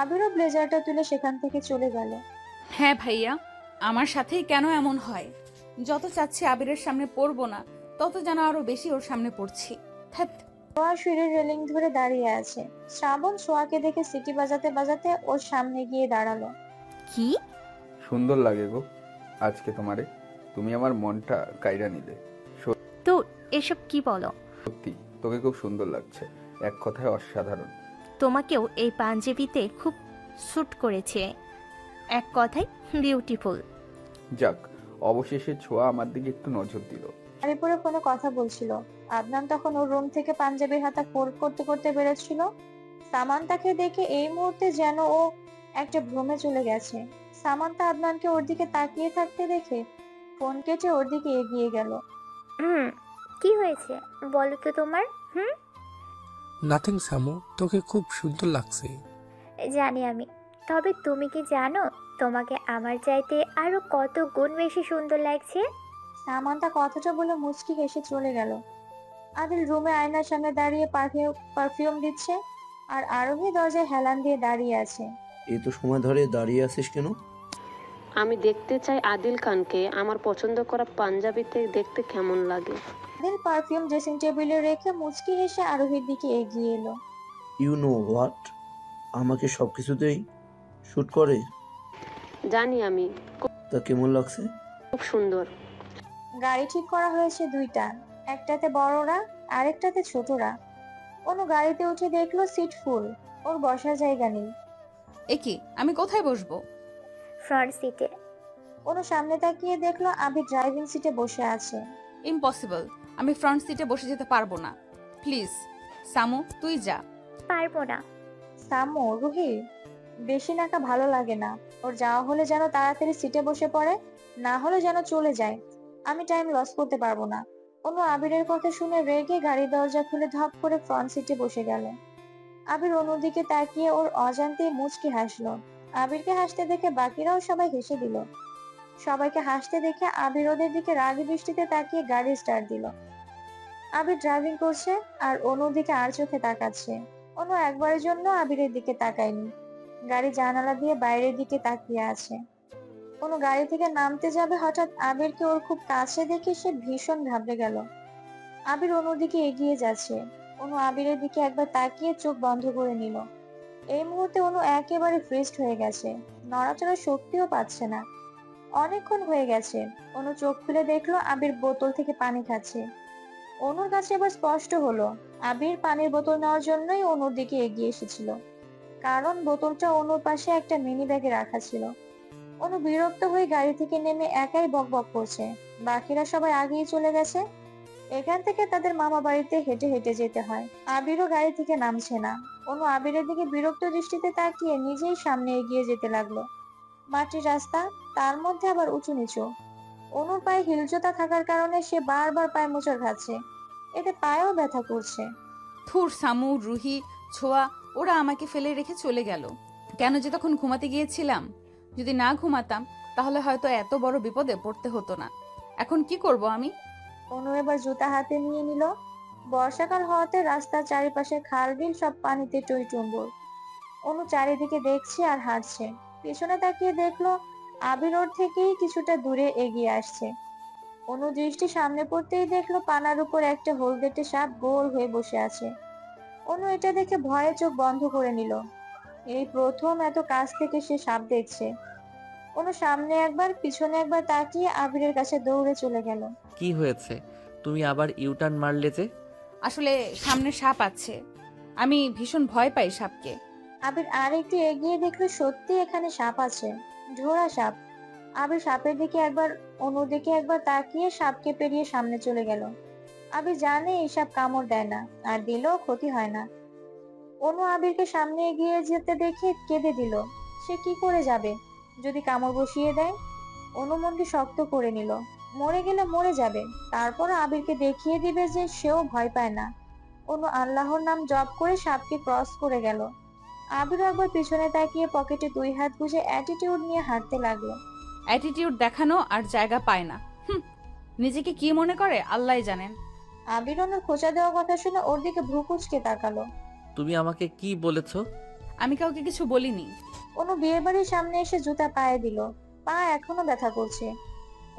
আবিরও ব্লেজারটা তুলে সেখান থেকে চলে গেল। হ্যাঁ ভাইয়া, আমার সাথেই কেন এমন হয়? যত চাচ্ছি আবিরের সামনে পড়বো না, তত যেন আরো বেশি ওর সামনে পড়ছি। ধ্যাৎ। সোয়া সিঁড়ির রেলিং ধরে দাঁড়িয়ে আছে। শ্রাবণ সোয়াকে দেখে সিটি বাজাতে বাজাতে ওর সামনে গিয়ে দাঁড়ালো। কি সুন্দর লাগে গো আজকে তোমারে, তুমি আমার মনটা কাইরা নিলে। তো এসব কি বলো? সত্যি তোকে খুব সুন্দর লাগছে, এক কথায় অসাধারণ। তোমাকেও এই পাঞ্জাবিতে খুব স্যুট করেছে, এক কথায় বিউটিফুল। যাক, অবশেষে ছোঁয়া আমার দিকে একটু নজর দিল। শাড়িপুরে ফোনে কথা বলছিল। আদনান তখন ওর রুম থেকে পাঞ্জাবির হাতা ফোল্ড করতে করতে বেরোচ্ছিল। সামান্তাকে দেখে এই মুহূর্তে যেন ও একটা ভ্রমে চলে গেছে। সামান্তা আদনানকে ওর দিকে তাকিয়ে থাকতে দেখে ফোন কেটে ওর দিকে এগিয়ে গেল। কি হয়েছে বলো তো তোমার? নাথিং সামু, তোকে খুব সুন্দর লাগছে। জানি আমি, তবে তুমি কি জানো তোমাকে আমার চাইতে আরো কত গুণ বেশি সুন্দর লাগছে? সামান্তা কথাটা বলে মুচকি হেসে চলে গেল। আদিল রুমে আয়নার সামনে দাঁড়িয়ে পারফিউম দিচ্ছে, আর আরোহী দরজায় হেলান দিয়ে দাঁড়িয়ে আছে। এই তো সময় ধরে দাঁড়িয়ে আছিস কেন? আমি দেখতে চাই আদিল খানকে আমার পছন্দ করা পাঞ্জাবিতে দেখতে কেমন লাগে। আদিল পারফিউম ড্রেসিং টেবিলে রেখে মুচকি হেসে আরোহীর দিকে এগিয়ে এলো। ইউ নো হোয়াট, আমাকে সব কিছুতেই শুট করে। জানি আমি, তা কেমন লাগছে? খুব সুন্দর। গাড়ি ঠিক করা হয়েছে দুইটা, একটাতে বড়রা আরেকটাতে ছোটরা। অনু গাড়িতে উঠে দেখলো সিট ফুল, ওর বসার জায়গা নেই। একি, আমি কোথায় বসবো? ফ্রন্ট সিটে। অনু সামনে তাকিয়ে দেখলো আবি ড্রাইভিং সিটে বসে আছে। ইম্পসিবল, আমি ফ্রন্ট সিটে বসে যেতে পারবো না। প্লিজ সামু, তুই যা। পারবো না। সামু, রুহি, বেশি নাকা ভালো লাগে না। ওর যাওয়া হলে যেন তাড়াতাড়ি সিটে বসে পড়ে, না হলে যেন চলে যায়। আমি টাইম লস করতে পারবো না। অনু আবিরের কথা শুনে রেগে গাড়ির দরজা খুলে ধপ করে ফ্রন্ট সিটে বসে গেল। আবির অনুর দিকে তাকিয়ে ওর অজান্তেই মুচকি হাসলো। আবিরকে হাসতে দেখে বাকিরাও সবাই হেসে দিল। সবাইকে হাসতে দেখে আবির ওদের দিকে রাগী দৃষ্টিতে তাকিয়ে গাড়ি স্টার্ট দিল। আবির ড্রাইভিং করছে আর অনুর দিকে আর চোখে তাকাচ্ছে। অনু একবারের জন্য আবিরের দিকে তাকায়নি, গাড়ি জানালা দিয়ে বাইরের দিকে তাকিয়ে আছে। অনু গাড়ি থেকে নামতে যাবে, হঠাৎ আবিরকে ওর খুব কাছে দেখে সে ভীষণ ঘাবড়ে গেল। আবির অনুর দিকে এগিয়ে যাচ্ছে। অনু আবিরের দিকে একবার তাকিয়ে চোখ বন্ধ করে নিল। এই মুহূর্তে অনু একেবারে ফ্রিজড হয়ে গেছে, নড়াচড়ার শক্তিও পাচ্ছে না। অনেকক্ষণ হয়ে গেছে। অনু চোখ খুলে দেখলো আবির বোতল থেকে পানি খাচ্ছে। অনুর কাছে এবার স্পষ্ট হলো আবির পানির বোতল নেওয়ার জন্যই অনুর দিকে এগিয়ে এসেছিল, কারণ বোতলটা অনুর পাশে একটা মিনি ব্যাগে রাখা ছিল। অনু বিরক্ত হয়ে গাড়ি থেকে নেমে একাই বকবক করছে। বাকিরা সবাই আগেই চলে গেছে। এখান থেকে তাদের মামা বাড়িতে হেঁটে হেঁটে যেতে হয়। আবিরও গাড়ি থেকে নামছে না। অনু আবিরের দিকে বিরক্ত দৃষ্টিতে তাকিয়ে নিজেই সামনে এগিয়ে যেতে লাগলো। মাটির রাস্তা, তার মধ্যে আবার উঁচু নিচু। অনুর পায়ে হিল জুতা থাকার কারণে সে বারবার পায়ে মোচড় খাচ্ছে, এতে পায়েও ব্যথা করছে। থুর, সামু, রুহি, ছোঁয়া ওরা আমাকে ফেলে রেখে চলে গেল। কেন যে তখন ঘুমাতে গিয়েছিলাম? যদি না ঘুমাতাম তাহলে হয়তো এত বড় বিপদে পড়তে হতো না। এখন কি করব আমি? অনু এবার জুতা হাতে নিয়ে নিল। বর্ষাকাল হওয়াতে রাস্তার চারিপাশে খাল বিল সব পানিতে টইটুম্বুর। অনু চারিদিকে দেখছে আর হাঁটছে। পেছনে তাকিয়ে দেখলো আবির ওর থেকেই কিছুটা দূরে এগিয়ে আসছে। অনু দৃষ্টি সামনে পড়তেই দেখলো পানার উপর একটা হলদেটে সাপ গোল হয়ে বসে আছে। অনু এটা দেখে ভয়ে চোখ বন্ধ করে নিল। এই প্রথম এত কাছ থেকে সে সাপ দেখছে। অনু সামনে একবার পিছনে একবার তাকিয়ে আবিরের কাছে দৌড়ে চলে গেল। কি হয়েছে? তুমি আবার ইউটার্ন মারলে যে? আসলে সামনে সাপ আছে, আমি ভীষণ ভয় পাই সাপকে। আবির আর একটু এগিয়ে দেখলো সত্যি এখানে সাপ আছে, ঝোড়া সাপ। আবির সাপের দিকে একবার অনুর দিকে একবার তাকিয়ে সাপকে পেরিয়ে সামনে চলে গেল। আবির জানে এই সাপ কামড় দেয় না, আর দিলেও ক্ষতি হয় না। অনু আবিরকে সামনে এগিয়ে যেতে দেখে কেঁদে দিল। সে কি করে যাবে যদি কামড় বসিয়ে দেয়? অনু মনকে শক্ত করে নিল। মরে গেলে মরে যাবে, তারপর আবিরকে দেখিয়ে দিবে যে সেও ভয় পায় না। অনু আল্লাহর নাম জপ করে সাপকে ক্রস করে গেল। আবির একবার পিছনে তাকিয়ে পকেটে 2 হাত গুজে অ্যাটিটিউড নিয়ে হাঁটতে লাগলো। অ্যাটিটিউড দেখানো আর জায়গা পায় না। নিজেকে কি মনে করে আল্লাহই জানেন। আবির অনুর খোঁচা দেওয়া কথা শুনে ওর দিকে ভ্রু কুঁচকে তাকালো। তুমি আমাকে কি বলেছো? আমি কাউকে কিছু বলিনি। অনু বিয়ে বাড়ির সামনে এসে জুতা পায়ে দিল। পা এখনো ব্যথা করছে।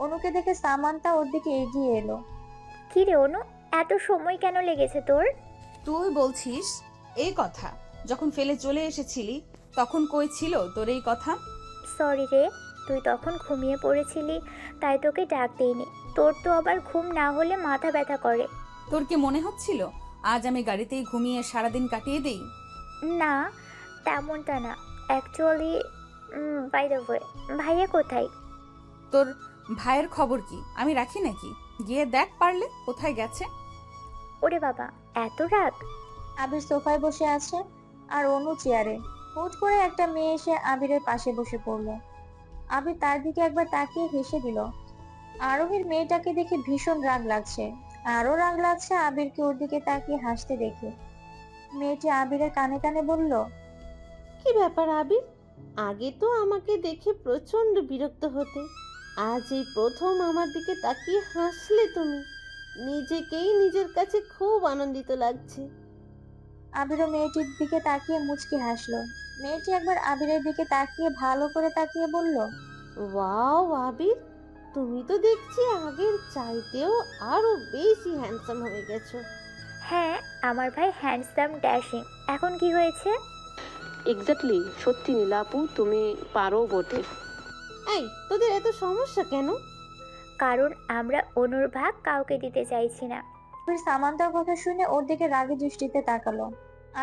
অনুকে দেখে সামান্তা ওর দিকে এগিয়ে এলো। কি রে অনু, এত সময় কেন লেগেছে তোর? তুই বলছিস এই কথা? যখন ফেলে চলে এসেছিলি তখন কই ছিল তোর এই কথা? সরি রে, তুই তখন ঘুমিয়ে পড়েছিলি, তাই তোকে ডাক দেইনি। তোর তো আবার ঘুম না হলে মাথা ব্যথা করে। তোর কি মনে হচ্ছিল আজ আমি গাড়িতেই ঘুমিয়ে সারাদিন কাটিয়ে দেই? না, তেমনটা না। অ্যাকচুয়ালি বাই দ্য ওয়ে, ভাইয়া কোথায়? তোর ভাইয়ের খবর কি আমি রাখি নাকি? গিয়ে দেখ পারলে কোথায় গেছে। ওরে বাবা, এত রাগ! আবির সোফায় বসে আছে আর অনু চেয়ারে। হুট করে একটা মেয়ে এসে আবিরের পাশে বসে পড়লো। আবির তার দিকে একবার তাকিয়ে হেসে দিল। আরোহীর মেয়েটাকে দেখে ভীষণ রাগ লাগছে। আরো রাগ লাগছে আবিরকে ওর দিকে তাকিয়ে হাসতে দেখে। মেয়েটি আবিরের কানে কানে বলল, কি ব্যাপার আবির? আগে তো আমাকে দেখে প্রচন্ড বিরক্ত হতে, আজ এই প্রথম আমার দিকে তাকিয়ে হাসলে তুমি। নিজেকেই নিজের কাছে খুব আনন্দিত লাগছে। আবিরও মেয়েটির দিকে তাকিয়ে মুচকি হাসলো। মেয়েটি একবার আবিরের দিকে তাকিয়ে ভালো করে তাকিয়ে বলল, ওয়াও আবির, তুমি তো দেখছি আগের চাইতেও আরো বেশি হ্যান্ডসাম হয়ে গেছো। হ্যাঁ, আমার ভাই হ্যান্ডসাম ড্যাশিং। এখন কি হয়েছে? এক্স্যাক্টলি, সত্যি নীলা আপু, তুমি পারো বটে। এই তোদের এত সমস্যা কেন? কারণ আমরা অনুর ভাগ কাউকে দিতে চাইছি না। আবির সামান্তার কথা শুনে ওর দিকে রাগী দৃষ্টিতে তাকালো।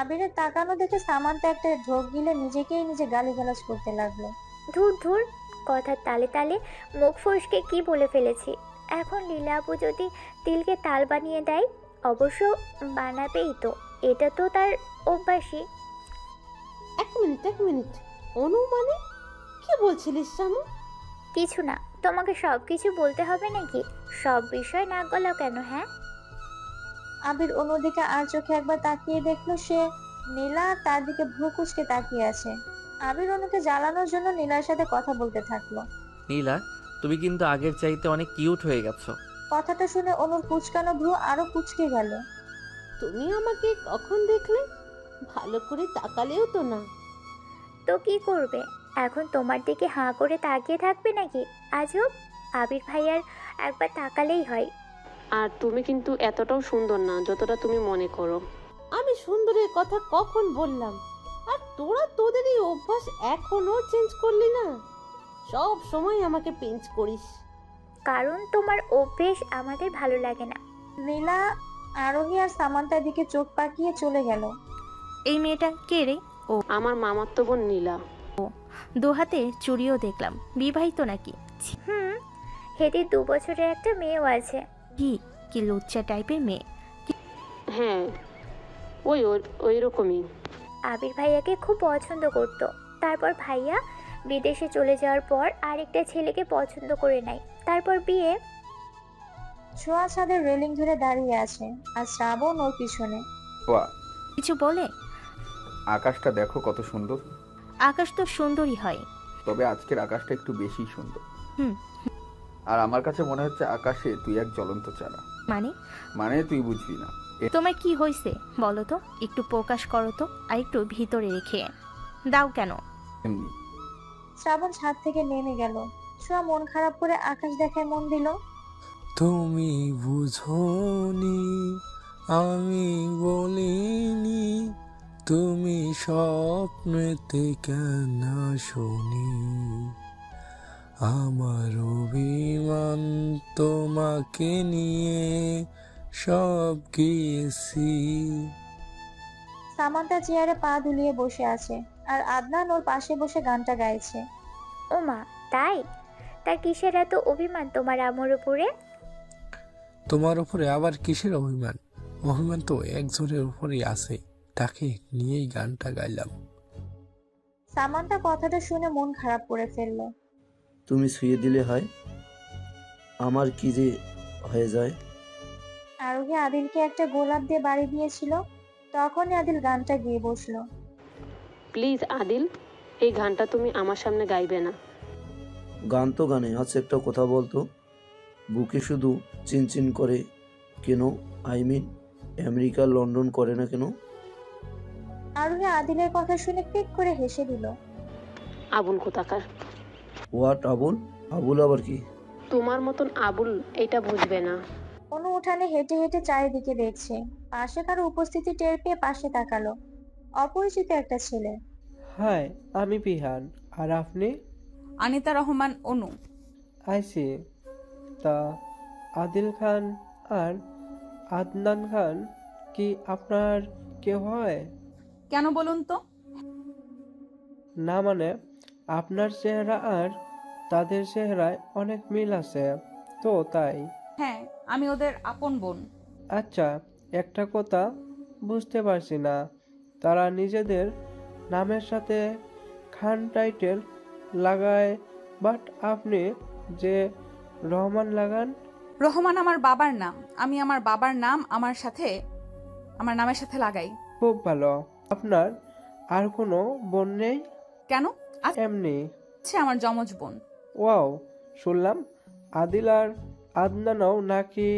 আবিরের তাকানো দেখে সামান্তা একটা ঢোক গিলে নিজেকেই নিজে গালিগালাজ করতে লাগলো। ধুর ধুর, কথার তালে তালে মুখ ফসকে কি বলে ফেলেছি। এখন লীলা আপু যদি তিলকে তাল বানিয়ে দেয়, অবশ্য বানাবেই তো, এটা তো তার অভ্যাসই। এক মিনিট, অনু মানে কি বলছিলিস শামু? কিছু না, তোমাকে সব কিছু বলতে হবে নাকি? সব বিষয় নাক গলাও কেন? হ্যাঁ, আবির অন্যদিকে আর চোখে একবার তাকিয়ে দেখলো সে নীলা তার দিকে ভ্রু কুঁচকে তাকিয়ে আছে। আবির অনুকে জ্বালানোর জন্য নীলার সাথে কথা বলতে থাকলো। নীলা, তুমি কিন্তু আগের চাইতে অনেক কিউট হয়ে গেছো। কথাটা শুনে অনুর কুচকানো ভ্রু আরো কুচকে গেল। তুমি আমাকে কখন দেখলে? ভালো করে তাকালেও তো না। তো কি করবে এখন? তোমার দিকে হাঁ করে তাকিয়ে থাকবে নাকি? আজব, আবির ভাইয়ার একবার তাকালেই হয়। আর তুমি কিন্তু এতটাও সুন্দর না যতটা তুমি মনে করো। আমি সুন্দরের কথা কখন বললাম? আর তোরা তোদের এই অভ্যাস এখনো চেঞ্জ করলি না? সব সময় আমাকে পিঞ্চ করিস। কারণ তোমার অভ্যেস আমাদের ভালো লাগে না। নীলা আরোহী আর সামান্তার দিকে চোখ পাকিয়ে চলে গেল। এই মেয়েটা কে রে? ও আমার মামাতো বোন নীলা। দু হাতে চুড়িও দেখলাম, বিবাহিত নাকি? হেদি 2 বছরের একটা মেয়েও আছে। কি কি লুচ্চা টাইপের মেয়ে? হ্যাঁ, ওই রকমই। আবির ভাইয়াকে খুব পছন্দ করত, তারপর ভাইয়া বিদেশে চলে যাওয়ার পর আরেকটা ছেলেকে পছন্দ করে নেয়, তারপর বিয়ে। ছোঁয়া ছাদের রেলিং ধরে দাঁড়িয়ে আছে আর শ্রাবণ ওর পিছনে। বাহ, কিছু বলে? আকাশটা দেখো কত সুন্দর। আকাশ তো সুন্দরই হয়, তবে আজকের আকাশটা একটু বেশি সুন্দর। হুম। আর আমার কাছে মনে হচ্ছে আকাশে তুই এক জ্বলন্ত চারা। মানে তুই বুঝবি না। তোমার কি হয়েছে বলো তো, একটু প্রকাশ করো তো, আর একটু ভিতরে রেখে। দাও কেন? এমনি। শ্রাবণ ছাদ থেকে নেমে গেল। ছোঁয়া মন খারাপ করে আকাশ দেখায় মন দিল। তুমি বুঝোনি, আমি বলিনি, তুমি স্বপ্নেতে কেন শুনি, আমার অভিমান তোমাকে নিয়ে সব গিয়েছি। সামান্তা চেয়ারে পা দুলিয়ে বসে আছে, আর আদনান ওর পাশে বসে গানটা গাইছে। ও মা, তাই? তার কিসের এত অভিমান তোমার আমার উপরে? তোমার উপরে আবার কিসের অভিমান? অভিমান তো একজনের উপরেই আছে, তাকে নিয়েই গানটা গাইলাম। সামান্তা কথাটা শুনে মন খারাপ করে ফেলল। তুমি শুয়ে দিলে হয়, আমার কি যে হয়ে যায়। আরোহী আদিলকে একটা গোলাপ দিয়ে বাড়ি দিয়েছিল, তখনই আদিল গানটা গেয়ে বসলো। প্লিজ আদিল, এই গানটা তুমি আমার সামনে গাইবে না। গান তো গানে আছে, একটা কথা বলতো, বুকে শুধু চিনচিন করে কেন? আই মিন আমেরিকা লন্ডন করে না কেন? আরোহী আদিলের কথা শুনে পিক করে হেসে দিল। আবুল কোথাকার। হোয়াট আবুল? আবুল আবার কি? তোমার মতন আবুল এটা বুঝবে না। অনু উঠানে হেঁটে হেঁটে চারিদিকে দেখছে, পাশে কারো উপস্থিতি টের পেয়ে পাশে তাকালো। অপরিচিত একটা ছেলে। হাই, আমি বিহান। আর আপনি? আনিতা রহমান, অনু। আইসি। তা আদিল খান আর আদনান খান কি আপনার কেউ হয়? কেন বলুন তো? না মানে, আপনার চেহারা আর তাদের চেহারায় অনেক মিল আছে তো তাই। হ্যাঁ, আমি ওদের আপন বোন। আচ্ছা, একটা কথা বুঝতে পারছি না, তারা নিজেদের নামের সাথে খান টাইটেল লাগায়, বাট আপনি যে রহমান লাগান। রহমান আমার বাবার নাম, আমি আমার বাবার নাম আমার নামের সাথে লাগাই। খুব ভালো। আপনার আর কোনো বোন নেই? কেন? এমনি। আচ্ছা, আমার যমজ বোন। ওয়াও, শুনলাম আদিল আর আদনানও নাকি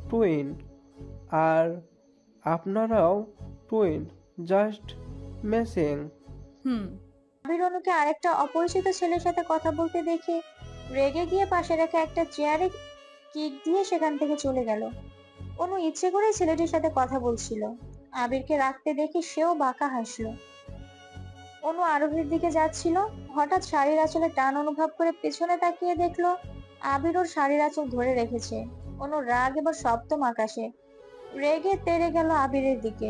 টুইন, আর আপনারাও টুইন, জাস্ট মেসিং। আবির অনুকে আরেকটা অপরিচিত ছেলের সাথে কথা বলতে দেখে রেগে গিয়ে পাশে রেখে একটা চেয়ারে কিক দিয়ে সেখান থেকে চলে গেল। অনু ইচ্ছে করে ছেলেটির সাথে কথা বলছিল। আবিরকে রাখতে দেখে সেও বাঁকা হাসলো। অনু আরোহীর দিকে যাচ্ছিল, হঠাৎ শাড়ির আঁচলে টান অনুভব করে পেছনে তাকিয়ে দেখলো আবির ওর শাড়ির আঁচল ধরে রেখেছে। অনু রাগ এবার সপ্তম আকাশে, রেগে তেড়ে গেল আবিরের দিকে।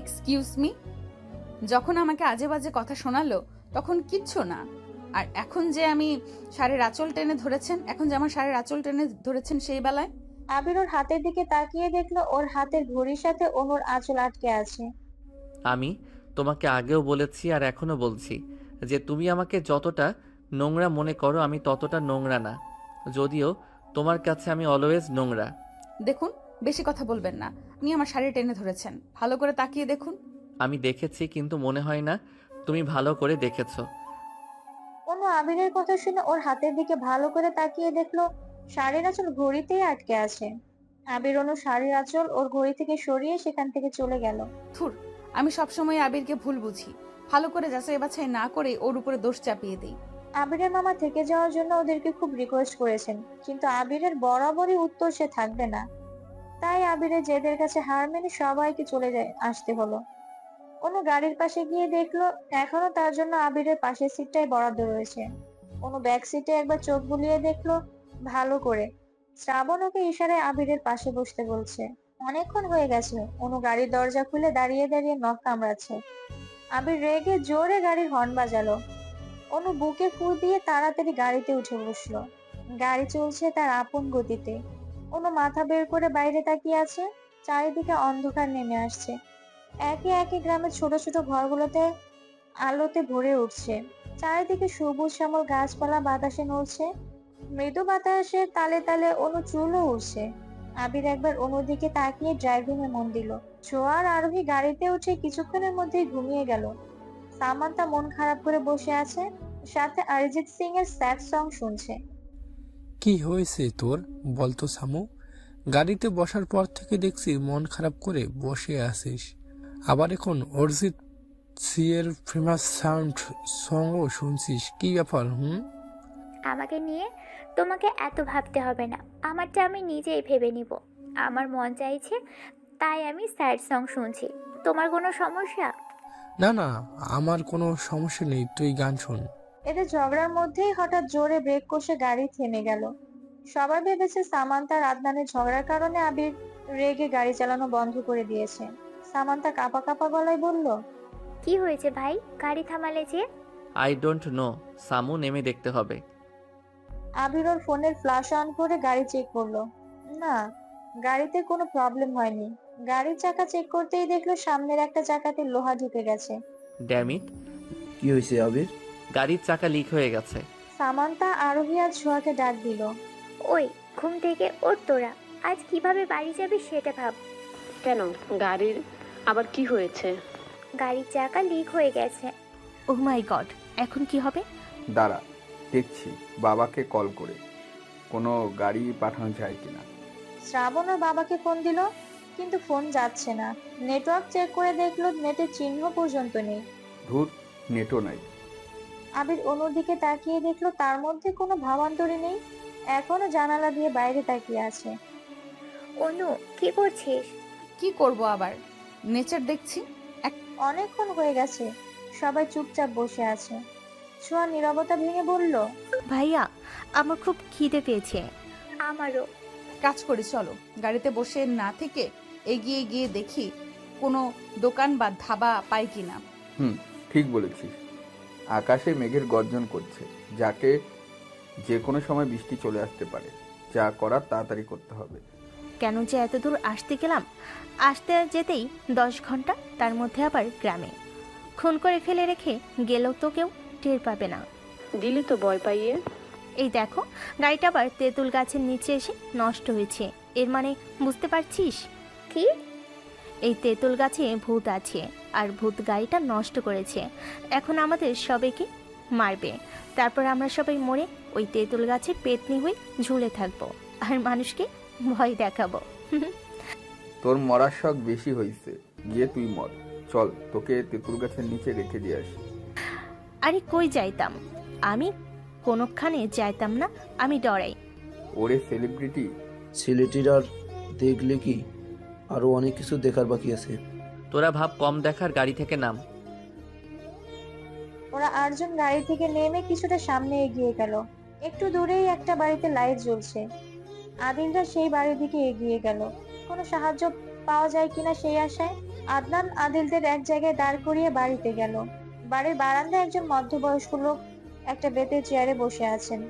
এক্সকিউজ মি, যখন আমাকে আজে বাজে কথা শোনালো তখন কিচ্ছু না, আর এখন যে আমার শাড়ির আঁচল টেনে ধরেছেন সেই বেলায়? আবির ওর হাতের দিকে তাকিয়ে দেখলো ওর হাতের ঘড়ির সাথে অনুর আঁচল আটকে আছে। আমি তোমাকে আগেও বলেছি আর এখনো বলছি যে তুমি আমাকে যতটা নোংরা মনে করো আমি ততটা নোংরা না, যদিও তোমার কাছে আমি অলওয়েজ নোংরা। দেখুন, বেশি কথা বলবেন না। আপনি আমার শাড়ি টেনে ধরেছেন, ভালো করে তাকিয়ে দেখুন। আমি দেখেছি, কিন্তু মনে হয় না তুমি ভালো করে দেখেছো। অনু আবিরের কথা শুনে ওর হাতের দিকে ভালো করে তাকিয়ে দেখলো শাড়ির আঁচল ঘড়িতেই আটকে আছে। আবির অনু শাড়ির আঁচল ওর ঘড়ি থেকে সরিয়ে সেখান থেকে চলে গেল। থুর, আমি সবসময় আবিরকে ভুল বুঝি, ভালো করে যাচাই বাছাই না করে ওর উপরে দোষ চাপিয়ে দিই। আবিরের মামা থেকে যাওয়ার জন্য ওদেরকে খুব রিকোয়েস্ট করেছেন, কিন্তু আবিরের বরাবরই উত্তর সে থাকবে না। তাই আবিরের জেদের কাছে হার মেনে সবাইকে আসতে হলো। অনু গাড়ির পাশে গিয়ে দেখলো এখনো তার জন্য আবিরের পাশের সিটটাই বরাদ্দ রয়েছে। অনু ব্যাক সিটে একবার চোখ বুলিয়ে দেখলো ভালো করে। শ্রাবণ ওকে ইশারায় আবিরের পাশে বসতে বলছে। অনেকক্ষণ হয়ে গেছে। অনু গাড়ির দরজা খুলে দাঁড়িয়ে দাঁড়িয়ে নখ কামড়াচ্ছে। আবির রেগে জোরে গাড়ির হর্ন বাজালো। অনু বুকে ফু দিয়ে তাড়াতাড়ি গাড়িতে উঠে বসলো। গাড়ি চলছে তার আপন গতিতে। অনু মাথা বের করে বাইরে তাকিয়ে আছে। চারিদিকে অন্ধকার নেমে আসছে। একে একে গ্রামের ছোট ছোট ঘরগুলোতে আলোতে ভরে উঠছে। চারিদিকে সবুজ শ্যামল গাছপালা বাতাসে নড়ছে। মৃদু বাতাসের তালে তালে অনু চুলও উঠছে। আবির একবার অনুর দিকে তাকিয়ে ড্রাইভিং এ মন দিল। ছোঁয়ার আরোহী গাড়িতে উঠে কিছুক্ষণের মধ্যেই ঘুমিয়ে গেল। সামান্তা মন খারাপ করে বসে আছে, সাথে অরিজিৎ সিং এর স্যাড সং শুনছে। কি হয়েছে তোর বলতো সামু? গাড়িতে বসার পর থেকে দেখছি মন খারাপ করে বসে আছিস, আবার এখন অরিজিৎ সিয়ের ফেমাস সাউন্ড সংও শুনছিস, কি ব্যাপার? আমাকে নিয়ে তোমাকে এত ভাবতে হবে না, আমারটা আমি নিজেই ভেবে নিব। আমার মন চাইছে তাই আমি স্যাড সং শুনছি। তোমার কোনো সমস্যা? না না, আমার কোনো সমস্যা নেই, তুই গান শোন। এদের ঝগড়ার মধ্যেই হঠাৎ জোরে ব্রেক কষে গাড়ি থেমে গেল। সবাই ভেবেছে সামান্তা আর আদনানের ঝগড়ার কারণে আবির রেগে গাড়ি চালানো বন্ধ করে দিয়েছে। সামান্তা কাঁপা কাঁপা গলায় বলল, কি হয়েছে ভাই, গাড়ি থামালে যে? আই ডোন্ট নো, সামু নেমে দেখতে হবে। আবির ওর ফোনের ফ্ল্যাশ অন করে গাড়ি চেক করলো। না, গাড়িতে কোনো প্রবলেম হয়নি। গাড়ির চাকা চেক করতেই দেখলো সামনের একটা চাকাতে লোহা ঢুকে গেছে। ড্যাম ইট, কি হয়েছে আবির? গাড়ির চাকা লিক হয়ে গেছে। সামান্তা আরোহী আর ছোঁয়াকে ডাক দিল। ওই ঘুম থেকে ওঠ তোরা, আজ কিভাবে বাড়ি যাবি সেটা ভাব। কেন, গাড়ির আবার কি হয়েছে? গাড়ির চাকা লিক হয়ে গেছে। ওহ মাই গড, এখন কি হবে? দাঁড়া, দেখছি বাবাকে কল করে কোনো গাড়ি পাঠানো যায় কিনা। শ্রাবণ ওর বাবাকে ফোন দিল, কিন্তু ফোন যাচ্ছে না। নেটওয়ার্ক চেক করে দেখলো নেটের চিহ্ন পর্যন্ত নেই। ধুর, নেটও নাই। আবির অনুর দিকে তাকিয়ে দেখলো তার মধ্যে কোনো ভাবান্তরে নেই, এখনো জানালা দিয়ে বাইরে তাকিয়ে আছে। অনু, কি করছিস? কি করব আবার, নেচার দেখছি। অনেকক্ষণ হয়ে গেছে, সবাই চুপচাপ বসে আছে। ছোঁয়া নীরবতা ভেঙে বলল, ভাইয়া, আমার খুব খিদে পেয়েছে। আমারও। কাজ করি, চলো গাড়িতে বসে না থেকে এগিয়ে গিয়ে দেখি কোনো দোকান বা ধাবা পাই কিনা। ঠিক বলেছিস। আকাশে মেঘের গর্জন করছে, যাকে যে কোনো সময় বৃষ্টি চলে আসতে পারে। যা করার তাড়াতাড়ি করতে হবে। কেন যে এত দূর আসতে গেলাম, আসতে যেতেই 10 ঘন্টা, তার মধ্যে আবার গ্রামে। খুন করে ফেলে রেখে গেলেও তো কেউ টের পাবে না। দিলি তো ভয় পাইয়ে। এই দেখো, গাড়িটা আবার তেঁতুল গাছের নিচে এসে নষ্ট হয়েছে। এর মানে বুঝতে পারছিস? কি? এই তেঁতুল গাছে ভূত আছে, আর ভূত গাড়িটা নষ্ট করেছে। এখন আমাদের সবাইকে মারবে, তারপর আমরা সবাই মরে ওই তেঁতুল গাছে পেতনি হয়ে ঝুলে থাকবো আর মানুষকে ভয় দেখাবো। তোর মরার শখ বেশি হয়েছে, গিয়ে তুই মর। চল, তোকে তেঁতুল গাছের নিচে রেখে দিয়ে আসি। আরে কই যাইতাম, আমি কোনোখানে যাইতাম না, আমি ডরাই। ওরে সেলিব্রিটি, ছেলেটির আর দেখলে কি আরো অনেক কিছু দেখার বাকি আছে। তোরা ভাব কম দেখার, গাড়ি থেকে নাম। ওরা 8 জন গাড়ি থেকে নেমে কিছুটা সামনে এগিয়ে গেল। একটু দূরেই একটা বাড়িতে লাইট জ্বলছে। আদিলরা সেই বাড়ির দিকে এগিয়ে গেল, কোনো সাহায্য পাওয়া যায় কিনা সেই আশায়। আদনান আদিলদের এক জায়গায় দাঁড় করিয়ে বাড়িতে গেল। বাড়ির বারান্দায় একজন মধ্যবয়স্ক লোক একটা বেতের চেয়ারে বসে আছেন।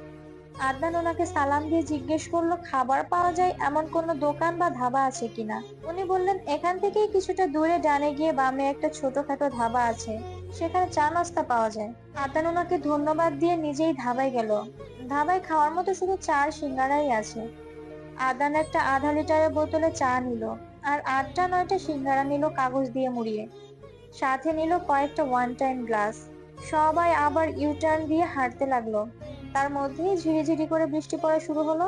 আদনান ওনাকে সালাম দিয়ে জিজ্ঞেস করলো খাবার পাওয়া যায় এমন কোনো দোকান বা ধাবা আছে কিনা। উনি বললেন এখান থেকেই কিছুটা দূরে ডানে গিয়ে বামে একটা ছোটখাটো ধাবা আছে, সেখানে চা নাস্তা পাওয়া যায়। আদনান ওনাকে ধন্যবাদ দিয়ে নিজেই ধাবায় গেল। ধাবায় খাওয়ার মতো শুধু চা আর সিঙ্গারাই আছে। আদনান একটা আধা লিটারের বোতলে চা নিল, আর 8টা-9টা সিঙ্গারা নিল কাগজ দিয়ে মুড়িয়ে। সাথে নিল কয়েকটা ওয়ান টাইম গ্লাস। সবাই আবার ইউটার্ন দিয়ে হাঁটতে লাগলো। তার মধ্যেই ঝিরিঝিরি করে বৃষ্টি পড়া শুরু হলো।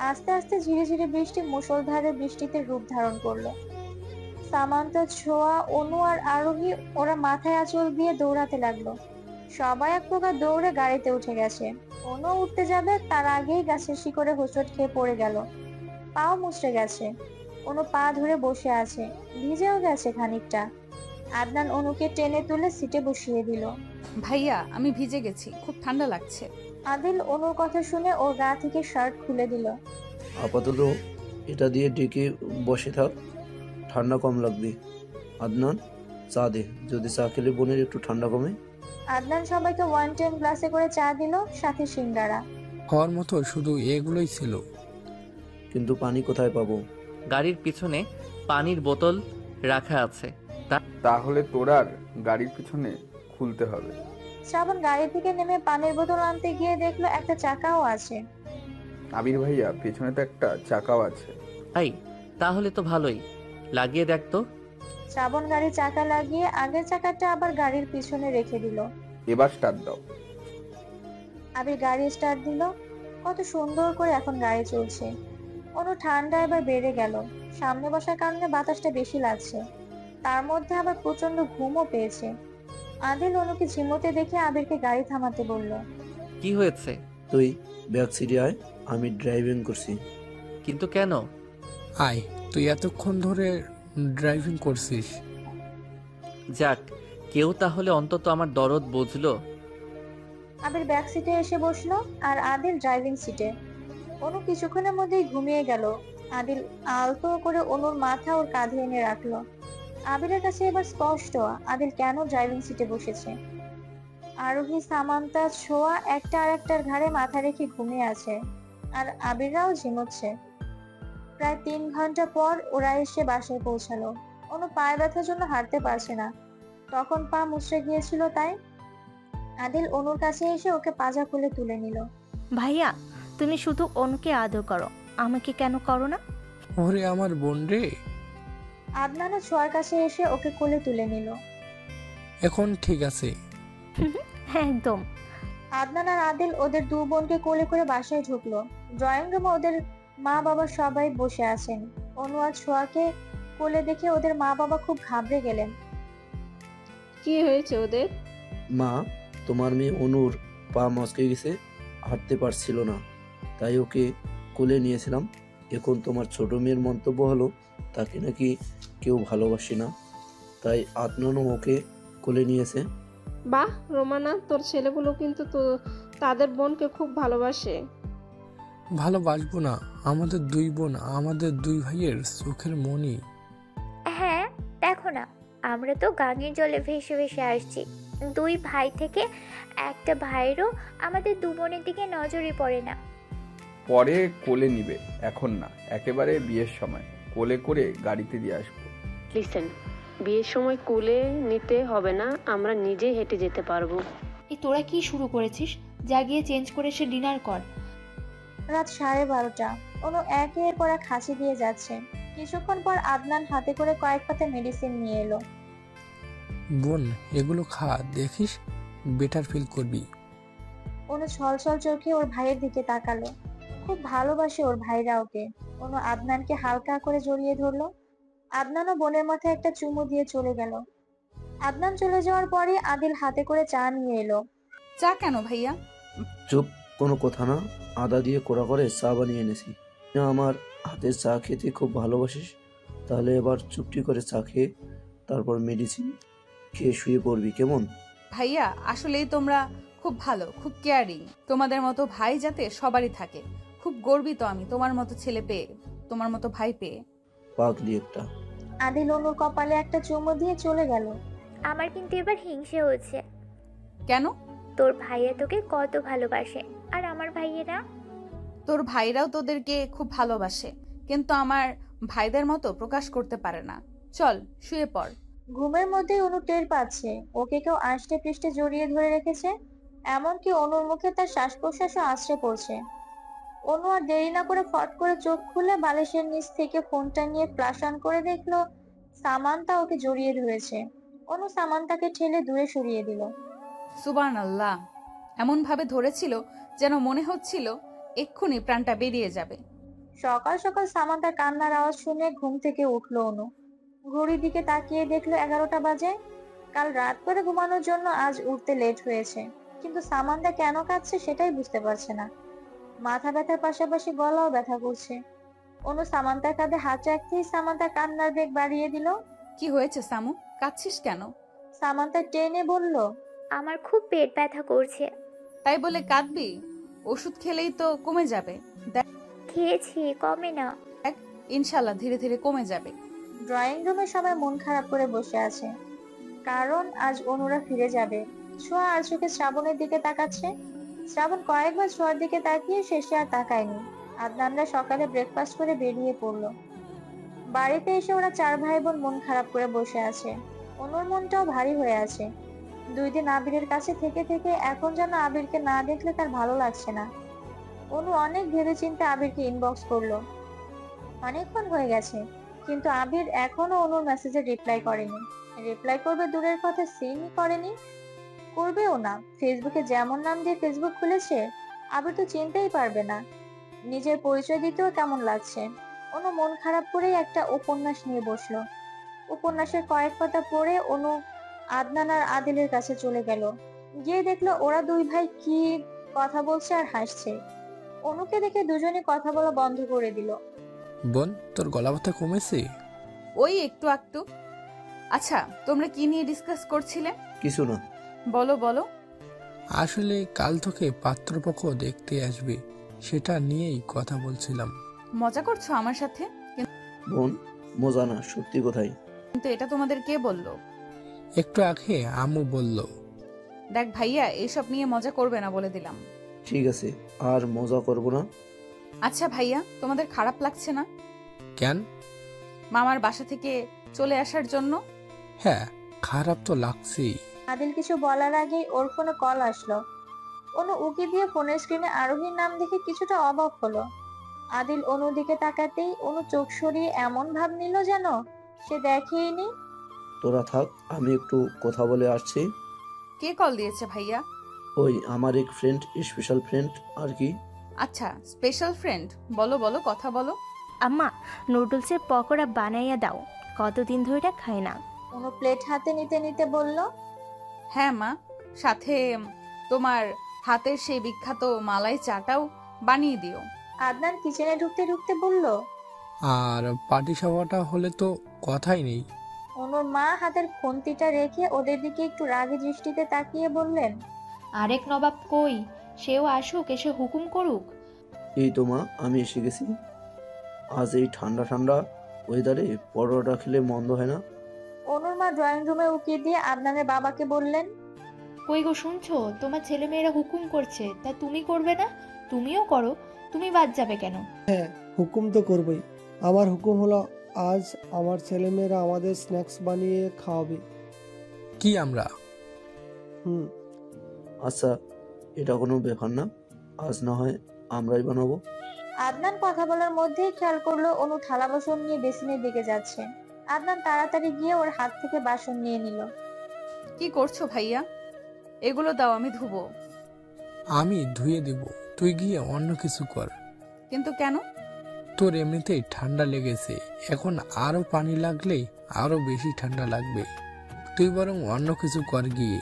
আস্তে আস্তে ঝিরিঝিরি বৃষ্টি মুষলধারে বৃষ্টিতে রূপ ধারণ করলো। সামান্তা, ছোঁয়া, অনু আর আরোহী ওরা মাথায় আঁচল দিয়ে দৌড়াতে লাগলো। সবাই এক প্রকার দৌড়ে গাড়িতে উঠে গেছে। অনু উঠতে যাবে তার আগেই গাছের শিকড়ে হোঁচট খেয়ে পড়ে গেল। পাও মুচড়ে গেছে। অনু পা ধরে বসে আছে, ভিজেও গেছে খানিকটা। আদনান অনুকে টেনে তুলে সিটে বসিয়ে দিল। ভাইয়া, আমি ভিজে গেছি, খুব ঠান্ডা লাগছে। আদিল অনুর কথা শুনে ওর গা থেকে শার্ট খুলে দিল। আপাতত এটা দিয়ে ডেকে বসে থাক, ঠান্ডা কম লাগবে। আদনান, চা দে, যদি চা খেলে বোনের একটু ঠান্ডা কমে। আদনান সবাইকে ওয়ান টাইম গ্লাসে করে চা দিল, সাথে সিঙ্গারা। হওয়ার মতো শুধু এগুলোই ছিল। কিন্তু পানি কোথায় পাবো? গাড়ির পিছনে পানির বোতল রাখা আছে। তাহলে তোরার গাড়ির পিছনে খুলতে হবে। শ্রাবণ গাড়ি থেকে নেমে পানির বোতল আনতে গিয়ে দেখলো একটা চাকাও আছে। আবির ভাইয়া, পেছনে তো একটা চাকাও আছে। তাই তাহলে তো ভালোই, লাগিয়ে দেখ তো। শ্রাবণ গাড়ির চাকা লাগিয়ে আগের চাকাটা আবার গাড়ির পিছনে রেখে দিল। এবার স্টার্ট দাও। আবির গাড়ি স্টার্ট দিল। কত সুন্দর করে এখন গাড়ি চলছে। অনু ঠান্ডা এবার বেড়ে গেল। সামনে বসার কারণে বাতাসটা বেশি লাগছে, তার মধ্যে আবার প্রচন্ড ঘুমও পেয়েছে। আদিল অনুকে ঝিমোতে দেখে আবিরকে গাড়ি থামাতে বলল। কি হয়েছে? তুই ব্যাক সিটে আয়, আমি ড্রাইভিং করছি। কিন্তু কেন? আয়, তুই এতক্ষণ ধরে ড্রাইভিং করছিস। যাক, কেউ তাহলে অন্তত আমার দরদ বুঝলো। আবির ব্যাক সিটে এসে বসলো আর আদিল ড্রাইভিং সিটে। অনু কিছুক্ষণের মধ্যেই ঘুমিয়ে গেল। আদিল আলতো করে অনুর মাথা ওর কাঁধে এনে রাখলো। আবিরের কাছে এবার স্পষ্ট আদিল কেন ড্রাইভিং সিটে বসেছে। আরোহী, সামান্তা, ছোঁয়া একটা আর একটার ঘাড়ে মাথা রেখে ঘুমিয়ে আছে আর আবিররাও ঝিমোচ্ছে। প্রায় 3 ঘন্টা পর ওরা এসে বাসায় পৌঁছালো। অনু পায়ে ব্যথার জন্য হাঁটতে পারছে না, তখন পা মুচড়ে গিয়েছিল তাই। আদিল অনুর কাছে এসে ওকে পাজা খুলে তুলে নিল। ভাইয়া, তুমি শুধু অনুকে আদর করো, আমাকে কেন করো না? ওরে আমার বোন রে। আদনানও ছোঁয়ার কাছে এসে ওকে কোলে তুলে নিল। এখন ঠিক আছে। হ্যাঁ, একদম। আদনান আর আদিল ওদের দু বোনকে কোলে করে বাসায় ঢুকলো। ড্রয়িং রুমে ওদের মা বাবা সবাই বসে আছেন। অনু আর ছোঁয়াকে কোলে দেখে ওদের মা বাবা খুব ঘাবড়ে গেলেন। কি হয়েছে ওদের? মা, তোমার মেয়ে অনুর পা মচকে গেছে, হাঁটতে পারছিল না, তাই ওকে কোলে নিয়েছিলাম। এখন তোমার ছোট মেয়ের মন্তব্য হলো তাকে নাকি কেউ ভালোবাসে না, তাই আদনানও ওকে কোলে নিয়েছে। বাহ রোমানা, তোর ছেলেগুলো কিন্তু তো তাদের বোনকে খুব ভালোবাসে। ভালোবাসবো না? আমাদের দুই বোন, আমাদের দুই ভাইয়ের চোখের মনি। হ্যাঁ, দেখো না, আমরা তো গাঙের জলে ভেসে ভেসে আসছি। 2 ভাই থেকে একটা ভাইয়েরও আমাদের 2 বোনের দিকে নজরই পড়ে না। পরে কোলে নিবে, এখন না, একেবারে বিয়ের সময় কোলে করে গাড়িতে দিয়ে আসবো। লিসেন, বিয়ের সময় কোলে নিতে হবে না, আমরা নিজেই হেঁটে যেতে পারবো। এই তোরা কি শুরু করেছিস? যা গিয়ে চেঞ্জ করে সে ডিনার কর। রাত 12:30। অনু একের পর এক হাসি দিয়ে যাচ্ছে। কিছুক্ষণ পর আদনান হাতে করে কয়েক পাতা মেডিসিন নিয়ে এলো। বোন, এগুলো খা, দেখিস বেটার ফিল করবি। অনু ছলছল চোখে ওর ভাইয়ের দিকে তাকালো। খুব ভালোবাসে ওর ভাইরা ওকে। অনু আদনানকে হালকা করে জড়িয়ে ধরলো। আদনানও বোনের মাথায় একটা চুমু দিয়ে চলে গেল। আদনান চলে যাওয়ার পরে আদিল হাতে করে চা নিয়ে এলো। চা কেন ভাইয়া? চুপ, কোনো কথা না, আদা দিয়ে কোড়া করে চা বানিয়ে এনেছি। না, আমার হাতের চা খেতে খুব ভালোবাসিস, তাহলে এবার চুপটি করে চা খেয়ে তারপর মেডিসিন খেয়ে শুয়ে পড়বি, কেমন? ভাইয়া, আসলেই তোমরা খুব ভালো, খুব কেয়ারিং। তোমাদের মতো ভাই যাতে সবারই থাকে। খুব গর্বিত আমি তোমার মতো ছেলে পেয়ে, তোমার মতো ভাই পেয়ে। পাগলি একটা। আদিল অনুর কপালে একটা চুমু দিয়ে চলে গেল। আমার কিন্তু এবার হিংসে হচ্ছে। কেন? তোর ভাইয়া তোকে কত ভালোবাসে, আর আমার ভাইয়েরা? তোর ভাইরাও তোদেরকে খুব ভালোবাসে, কিন্তু আমার ভাইদের মতো প্রকাশ করতে পারে না। চল শুয়ে পড়। ঘুমের মধ্যে অনু টের পাচ্ছে ওকে কেউ আষ্টে পৃষ্ঠে জড়িয়ে ধরে রেখেছে। এমনকি অনুর মুখে তার শ্বাস প্রশ্বাসও আশ্রে পড়ছে। অনু আর দেরি না করে ফট করে চোখ খুলে বালিশের নিচ থেকে ফোনটা নিয়ে ফ্ল্যাশ অন করে দেখলো সামান্তা ওকে জড়িয়ে ধরেছে। অনু সামান্তাকে ঠেলে দূরে সরিয়ে দিল। সুবহানাল্লাহ, এমন ভাবে ধরেছিল যেন মনে হচ্ছিল এক্ষুনি প্রাণটা বেরিয়ে যাবে। সকাল সকাল সামান্তার কান্নার আওয়াজ শুনে ঘুম থেকে উঠলো অনু। ঘড়ির দিকে তাকিয়ে দেখলো 11টা বাজে। কাল রাত করে ঘুমানোর জন্য আজ উঠতে লেট হয়েছে, কিন্তু সামান্তা কেন কাঁদছে সেটাই বুঝতে পারছে না। মাথা ব্যথার পাশাপাশি গলাও ব্যথা করছে। অনু সামান্তার কাঁধে হাত রাখতেই সামান্তা কান্নার বেগ বাড়িয়ে দিল। কি হয়েছে সামু, কাঁদছিস কেন? সামান্তা টেনে বলল, আমার খুব পেট ব্যথা করছে। তাই বলে কাঁদবি? ওষুধ খেলেই তো কমে যাবে। দেখ, খেয়েছি, কমে না। ইনশাল্লাহ ধীরে ধীরে কমে যাবে। ড্রয়িং রুমে সবাই মন খারাপ করে বসে আছে, কারণ আজ অনুরা ফিরে যাবে। ছোঁয়া আর চোখে শ্রাবণের দিকে তাকাচ্ছে। শ্রাবণ কয়েকবার ছোঁয়ার দিকে তাকিয়ে শেষে আর তাকায়নি। আদনানরা সকালে ব্রেকফাস্ট করে বেরিয়ে পড়লো। বাড়িতে এসে ওরা 4 ভাই বোন মন খারাপ করে বসে আছে। অনুর মনটাও ভারী হয়ে আছে। 2 দিন আবিরের কাছে থেকে থেকে এখন যেন আবিরকে না দেখলে তার ভালো লাগছে না। অনু অনেক ভেবেচিন্তে আবিরকে ইনবক্স করলো। অনেকক্ষণ হয়ে গেছে, কিন্তু আবির এখনো অনুর মেসেজে রিপ্লাই করেনি। রিপ্লাই করবে দূরের কথা, সিনই করেনি, করবেও না। ফেসবুকে যেমন নাম দিয়ে ফেসবুক খুলেছে, আবির তো চিনতেই পারবে না। নিজের পরিচয় দিতেও কেমন লাগছে। অনু মন খারাপ করেই একটা উপন্যাস নিয়ে বসলো। উপন্যাসের কয়েক পাতা পড়ে অনু আদনান আর আদিলের কাছে চলে গেল। গিয়ে দেখলো ওরা দুই ভাই কি কথা বলছে আর হাসছে। অনুকে দেখে দুজনে কথা বলা বন্ধ করে দিল। বোন, তোর গলা ব্যথা কমেছে? ওই একটু একটু। আচ্ছা, তোমরা কি নিয়ে ডিসকাস করছিলে? কিছু না। বলো বলো। আসলে কাল থেকে পাত্রপক্ষ দেখতে আসবে, সেটা নিয়েই কথা বলছিলাম। মজা করছো আমার সাথে? বোন, মজা না, সত্যি কথাই। কিন্তু এটা তোমাদের কে বললো? একটু আগে আম্মু বলল। দেখ ভাইয়া, এইসব নিয়ে মজা করবে না বলে দিলাম। ঠিক আছে, আর মজা করব না। আচ্ছা ভাইয়া, তোমাদের খারাপ লাগছে না কেন? মামার বাসা থেকে চলে আসার জন্য? হ্যাঁ, খারাপ তো লাগছেই। আদিল কিছু বলার আগেই ওর ফোনে কল আসলো। অনু উকি দিয়ে ফোনের স্ক্রিনে আরোহীর নাম দেখে কিছুটা অবাক হলো। আদিল অনুর দিকে তাকাতেই অনু চোখ সরিয়ে এমন ভাব নিল যেন সে দেখেইনি। তোরা থাক, আমি একটু কথা বলে আসছি। কে কল দিয়েছে ভাইয়া? ওই আমার এক ফ্রেন্ড, স্পেশাল ফ্রেন্ড আর কি। আচ্ছা, স্পেশাল ফ্রেন্ড, বলো বলো, কথা বলো। আম্মা, নুডলসের পকোড়া বানাইয়া দাও, কতদিন ধরে খাই না। অনু প্লেট হাতে নিতে নিতে বলল, হ্যাঁ মা, সাথে তোমার হাতের সেই বিখ্যাত মালাই চাটাও বানিয়ে দিও। আদনান কিচেনে ঢুকতে ঢুকতে বলল, আর পাটিসাপটা হলে তো কথাই নেই। অনুর মা হাতের খুন্তিটা রেখে ওদের দিকে একটু রাগী দৃষ্টিতে তাকিয়ে বললেন, আরেক নবাব কই? সেও আসুক, এসে হুকুম করুক। এই তো মা, আমি এসে গেছি। আজ এই ঠান্ডা ঠান্ডা ওয়েদারে পরোটা খেলে মন্দ হয় না। অনুর মা ড্রয়িং রুমে উকি দিয়ে আদনানের বাবাকে বললেন, কই গো, শুনছো? তোমার ছেলে মেয়েরা হুকুম করছে, তা তুমি করবে না? তুমিও করো, তুমি বাদ যাবে কেন? হ্যাঁ, হুকুম তো করবই। আমার হুকুম হলো আজ আমার ছেলেমেয়েরা আমাদের স্ন্যাক্স বানিয়ে খাওয়াবে। কি আমরা? আচ্ছা, এটা কোনো ব্যাপার না, আজ না হয় আমরাই বানাবো। আদনান কথা বলার মধ্যেই খেয়াল করলো অনু থালা বাসন নিয়ে বেসিনের দিকে যাচ্ছে। আদনান তাড়াতাড়ি গিয়ে ওর হাত থেকে বাসন নিয়ে নিল। কি করছো ভাইয়া? এগুলো দাও, আমি ধুবো। আমি ধুয়ে দেব, তুই গিয়ে অন্য কিছু কর। কিন্তু কেন? তোর এমনিতেই ঠান্ডা লেগেছে, এখন আরো পানি লাগলে আরো বেশি ঠান্ডা লাগবে। তুই বরং অন্য কিছু কর গিয়ে।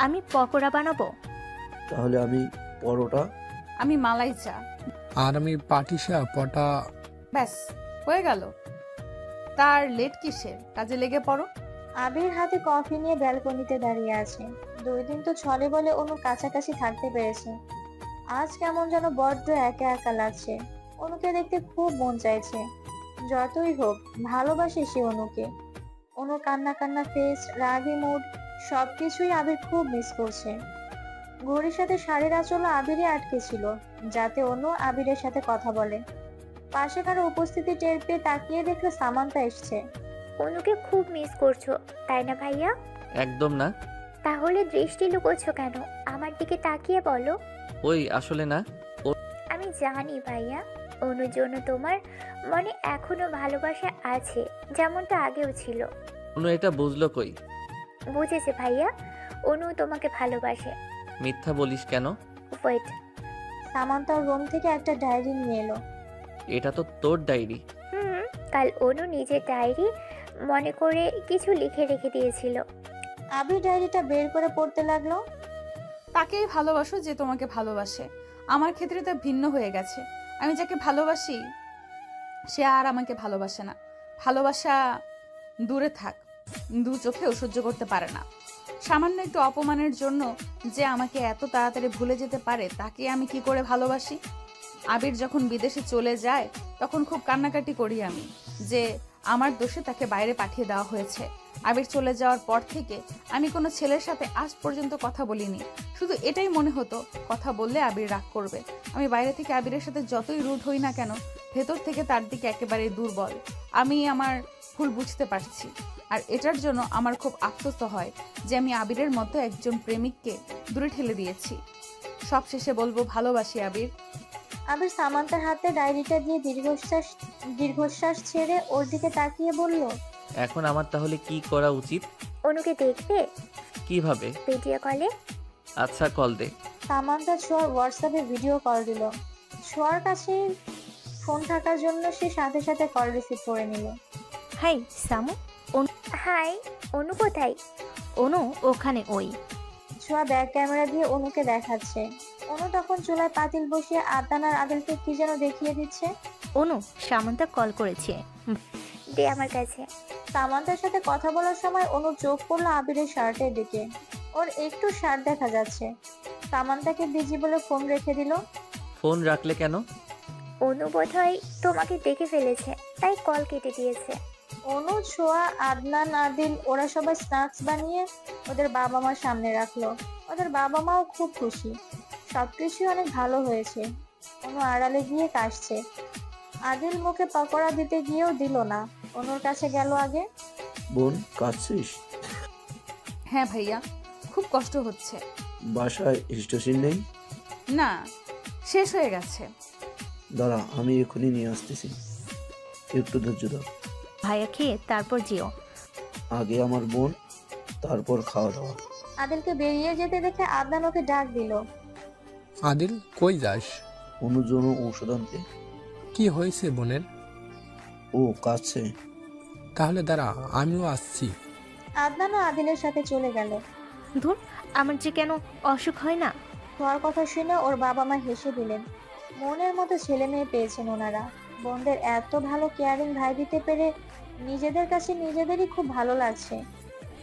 আমি পকোড়া বানাবো। তাহলে আমি পরোটা। আমি মালাই চা। আর আমি পাটিসাপটা। ব্যাস, হয়ে গেল। তার লেট কিসের? কাজে লেগে পড়ো। আবির হাতে কফি নিয়ে ব্যালকনিতে দাঁড়িয়ে আছে। 2 দিন তো ছলে বলে অনু কাছাকাছি থাকতে পেরেছে। আজ কেমন যেন বড্ড একা একা লাগছে। অনুকে দেখতে খুব মন চাইছে। যতই হোক ভালোবাসে সে অনুকে। অনুর কান্না কান্না ফেস, রাগী মুড, সবকিছুই আবির খুব মিস করছে। ঘড়ির সাথে শাড়ির আঁচলও আবিরে আটকে ছিল, যাতে অনু আবিরের সাথে কথা বলে। পাশে কারো উপস্থিতি টের পেয়ে তাকিয়ে দেখলো সামান্তা এসছে। অনুকে খুব মিস করছো তাই না ভাইয়া? একদম না। তাহলে দৃষ্টি লুকোছো কেন? আমার দিকে তাকিয়ে বলো। ওই আসলে না। আমি জানি ভাইয়া, অনুর জন্য তোমার মনে এখনো ভালোবাসা আছে, যেমনটা আগেও ছিল। অনু এটা বুঝলো কই? বুঝেছে ভাইয়া, অনু তোমাকে ভালোবাসে। মিথ্যা বলিস কেন? ওয়েট। সামান্তার রুম থেকে একটা ডায়েরি নিয়ে এলো। এটা তো তোর ডায়েরি। কাল অনু নিজের ডায়েরি মনে করে কিছু লিখে রেখে দিয়েছিল। আবির ডায়েরিটা বের করে পড়তে লাগলো। তাকেই ভালোবাসো যে তোমাকে ভালোবাসে। আমার ক্ষেত্রে তা ভিন্ন হয়ে গেছে। আমি যাকে ভালোবাসি সে আর আমাকে ভালোবাসে না। ভালোবাসা দূরে থাক, দু চোখেও সহ্য করতে পারে না। সামান্য একটু অপমানের জন্য যে আমাকে এত তাড়াতাড়ি ভুলে যেতে পারে, তাকে আমি কি করে ভালোবাসি? আবির যখন বিদেশে চলে যায় তখন খুব কান্নাকাটি করি আমি, যে আমার দোষে তাকে বাইরে পাঠিয়ে দেওয়া হয়েছে। আবির চলে যাওয়ার পর থেকে আমি কোনো ছেলের সাথে আজ পর্যন্ত কথা বলিনি। শুধু এটাই মনে হতো কথা বললে আবির রাগ করবে। আমি বাইরে থেকে আবিরের সাথে যতই রুড হই না কেন, ভেতর থেকে তার দিকে একেবারে দুর্বল। আমি আমার ভুল বুঝতে পারছি, আর এটার জন্য আমার খুব আফসোস হয় যে আমি আবিরের মতো একজন প্রেমিককে দূরে ঠেলে দিয়েছি। সব শেষে বলবো, ভালোবাসি আবির। আবির সামান্তার হাতে ডায়েরিটা দিয়ে দীর্ঘশ্বাস ছেড়ে ওর দিকে তাকিয়ে বলল, এখন আমার তাহলে কি করা উচিত? অনুকে দেখবে। কিভাবে? ভিডিও কলে। আচ্ছা, কল দে। সামান্তা ছোঁয়ার হোয়াটসঅ্যাপে ভিডিও কল দিল। ছোঁয়ার কাছে ফোন থাকার জন্য সে সাথে সাথে কল রিসিভ করে নিল। হাই সামু। হাই, অনু কোথায়? অনু ওখানে ওই। ছোঁয়া ব্যাক ক্যামেরা দিয়ে অনুকে দেখাচ্ছে। অনু তখন চুলায় পাতিল বসিয়ে আদনান আর আদিলকে কি যেন দেখিয়ে দিচ্ছে। অনু, সামান্তা কল করেছে। দে আমার কাছে। সামান্তার সাথে কথা বলার সময় অনু চোখ পড়লো আবিরের শার্টের দিকে। ওর একটু শার্ট দেখা যাচ্ছে। সামান্তাকে বিজি বলে ফোন রেখে দিল। ফোন রাখলে কেন? অনু বোধহয় তোমাকে দেখে ফেলেছে, তাই কল কেটে দিয়েছে। অনু, ছোঁয়া, আদনান, আদিল ওরা সবাই স্ন্যাক্স বানিয়ে ওদের বাবা মার সামনে রাখলো। ওদের বাবা মাও খুব খুশি, সবকিছু অনেক ভালো হয়েছে। অনু আড়ালে গিয়ে কাশছে। আদিল মুখে পকোড়া দিতে গিয়েও দিল না, অনুর কাছে গেল আগে। বোন, কাঁদছিস? হ্যাঁ ভাইয়া, খুব কষ্ট হচ্ছে। বাসায় স্টেশন নেই? না, শেষ হয়ে গেছে। দাঁড়া, আমি এখনই নিয়ে আসতেছি, একটু ধৈর্য ধর। ভাইয়া খেয়ে তারপর যেও। আগে আমার বোন, তারপর খাওয়া দাওয়া। আদিলকে বেরিয়ে যেতে দেখে আদনান ওকে ডাক দিল। আদিল, কই যাস? অনুর জন্য ঔষধ আনতে। কি হয়েছে বোনের? ও কাছে। তাহলে দাঁড়া, আমিও আসছি। আদনানও আদিলের সাথে চলে গেল। ধুর, আমার যে কেন অসুখ হয় না। ছোঁয়ার কথা শুনে ওর বাবা মা হেসে দিলেন। মনের মতো ছেলে মেয়ে পেয়েছেন ওনারা। বোনদের এত ভালো কেয়ারিং ভাই দিতে পেরে নিজেদের কাছে নিজেদেরই খুব ভালো লাগছে।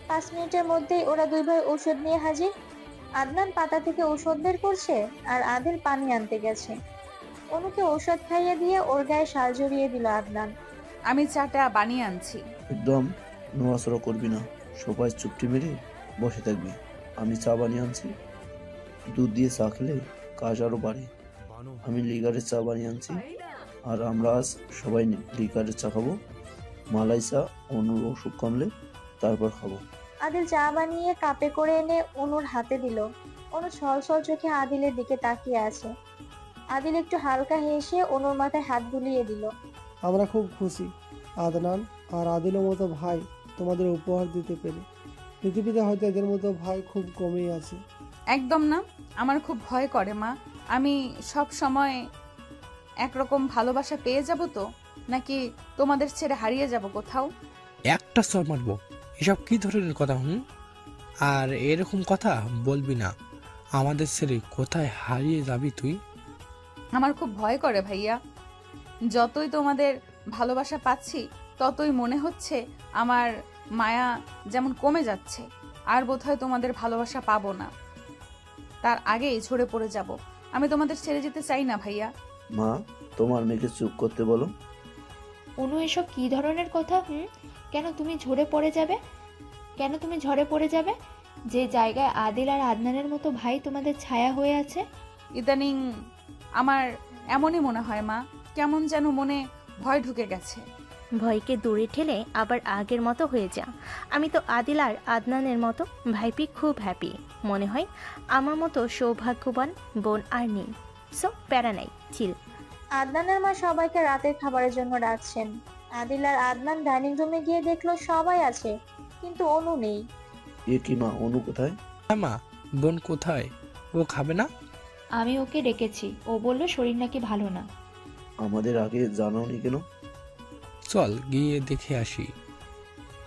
5 মিনিটের মধ্যেই ওরা দুই ভাই ঔষধ নিয়ে হাজির। আদনান পাতা থেকে ঔষধ বের করছে আর আদিল পানি আনতে গেছে। অনুকে ঔষধ খাইয়ে দিয়ে ওর গায়ে শাল জড়িয়ে দিল আদনান। আমি চাটা বানিয়ে আনছি। একদম নড়াচড়া করবি না, সবাই চুপটি মেরে বসে থাকবি। আমি চা বানিয়ে আনছি, দুধ দিয়ে চা খেলে কাজ আরো বাড়ে। আমি লিগারের চা বানিয়ে আনছি, আর আমরা আজ সবাই লিগারের চা খাবো। মালাই চা অনুর অসুখ কমলে তারপর খাবো। আদিল চা বানিয়ে কাপে করে এনে অনুর হাতে দিল। অনু ছলছল চোখে আদিলের দিকে তাকিয়ে আছে। আদিল একটু হালকা হেসে অনুর মাথায় হাত বুলিয়ে দিল। আমরা খুব খুশি আদনান আর আদিলের মতো ভাই তোমাদের উপহার দিতে পেরে। পৃথিবীতে হয়তো এদের মতো ভাই খুব কমই আছে। একদম না, আমার খুব ভয় করে মা। আমি সব সময় একরকম ভালোবাসা পেয়ে যাব তো, নাকি তোমাদের ছেড়ে হারিয়ে যাব কোথাও? একটা চর মারবো। এসব কি ধরনের কথা? আর এরকম কথা বলবি না। আমাদের ছেড়ে কোথায় হারিয়ে যাবি তুই? আমার খুব ভয় করে ভাইয়া। যতই তোমাদের ভালোবাসা পাচ্ছি ততই মনে হচ্ছে আমার মায়া যেমন কমে যাচ্ছে। আর বোধহয় তোমাদের ভালোবাসা পাবো না, তার আগেই ঝরে পড়ে যাব। আমি তোমাদের ছেড়ে যেতে চাই না ভাইয়া। মা, তোমার মেয়েকে চুপ করতে বলো। অনু, এসব কি ধরনের কথা? কেন তুমি ঝরে পড়ে যাবে? কেন তুমি ঝরে পড়ে যাবে যে জায়গায় আদিল আর আদনানের মতো ভাই তোমাদের ছায়া হয়ে আছে? ইদানিং আমার এমনই মনে হয় মা, কেমন যেন মনে ভয় ঢুকে গেছে। ভয়কে দূরে ঠেলে আবার আগের মতো হয়ে যা। আমি তো আদিল আর আদনানের মতো ভাইপি খুব হ্যাপি। মনে হয় আমার মতো সৌভাগ্যবান বোন আর নেই। সো প্যারা নাই, চিল। আদনানের মা সবাইকে রাতের খাবারের জন্য ডাকছেন। আদিল আর আদনান ডাইনিং রুমে গিয়ে দেখলো সবাই আছে, কিন্তু অনু নেই। এ কি মা, অনু কোথায়? হ্যাঁ মা, বোন কোথায়? ও খাবে না? আমি ওকে ডেকেছি, ও বলল শরীর নাকি ভালো না। আমাদের আগে জানাওনি কেন? চল গিয়ে দেখে আসি।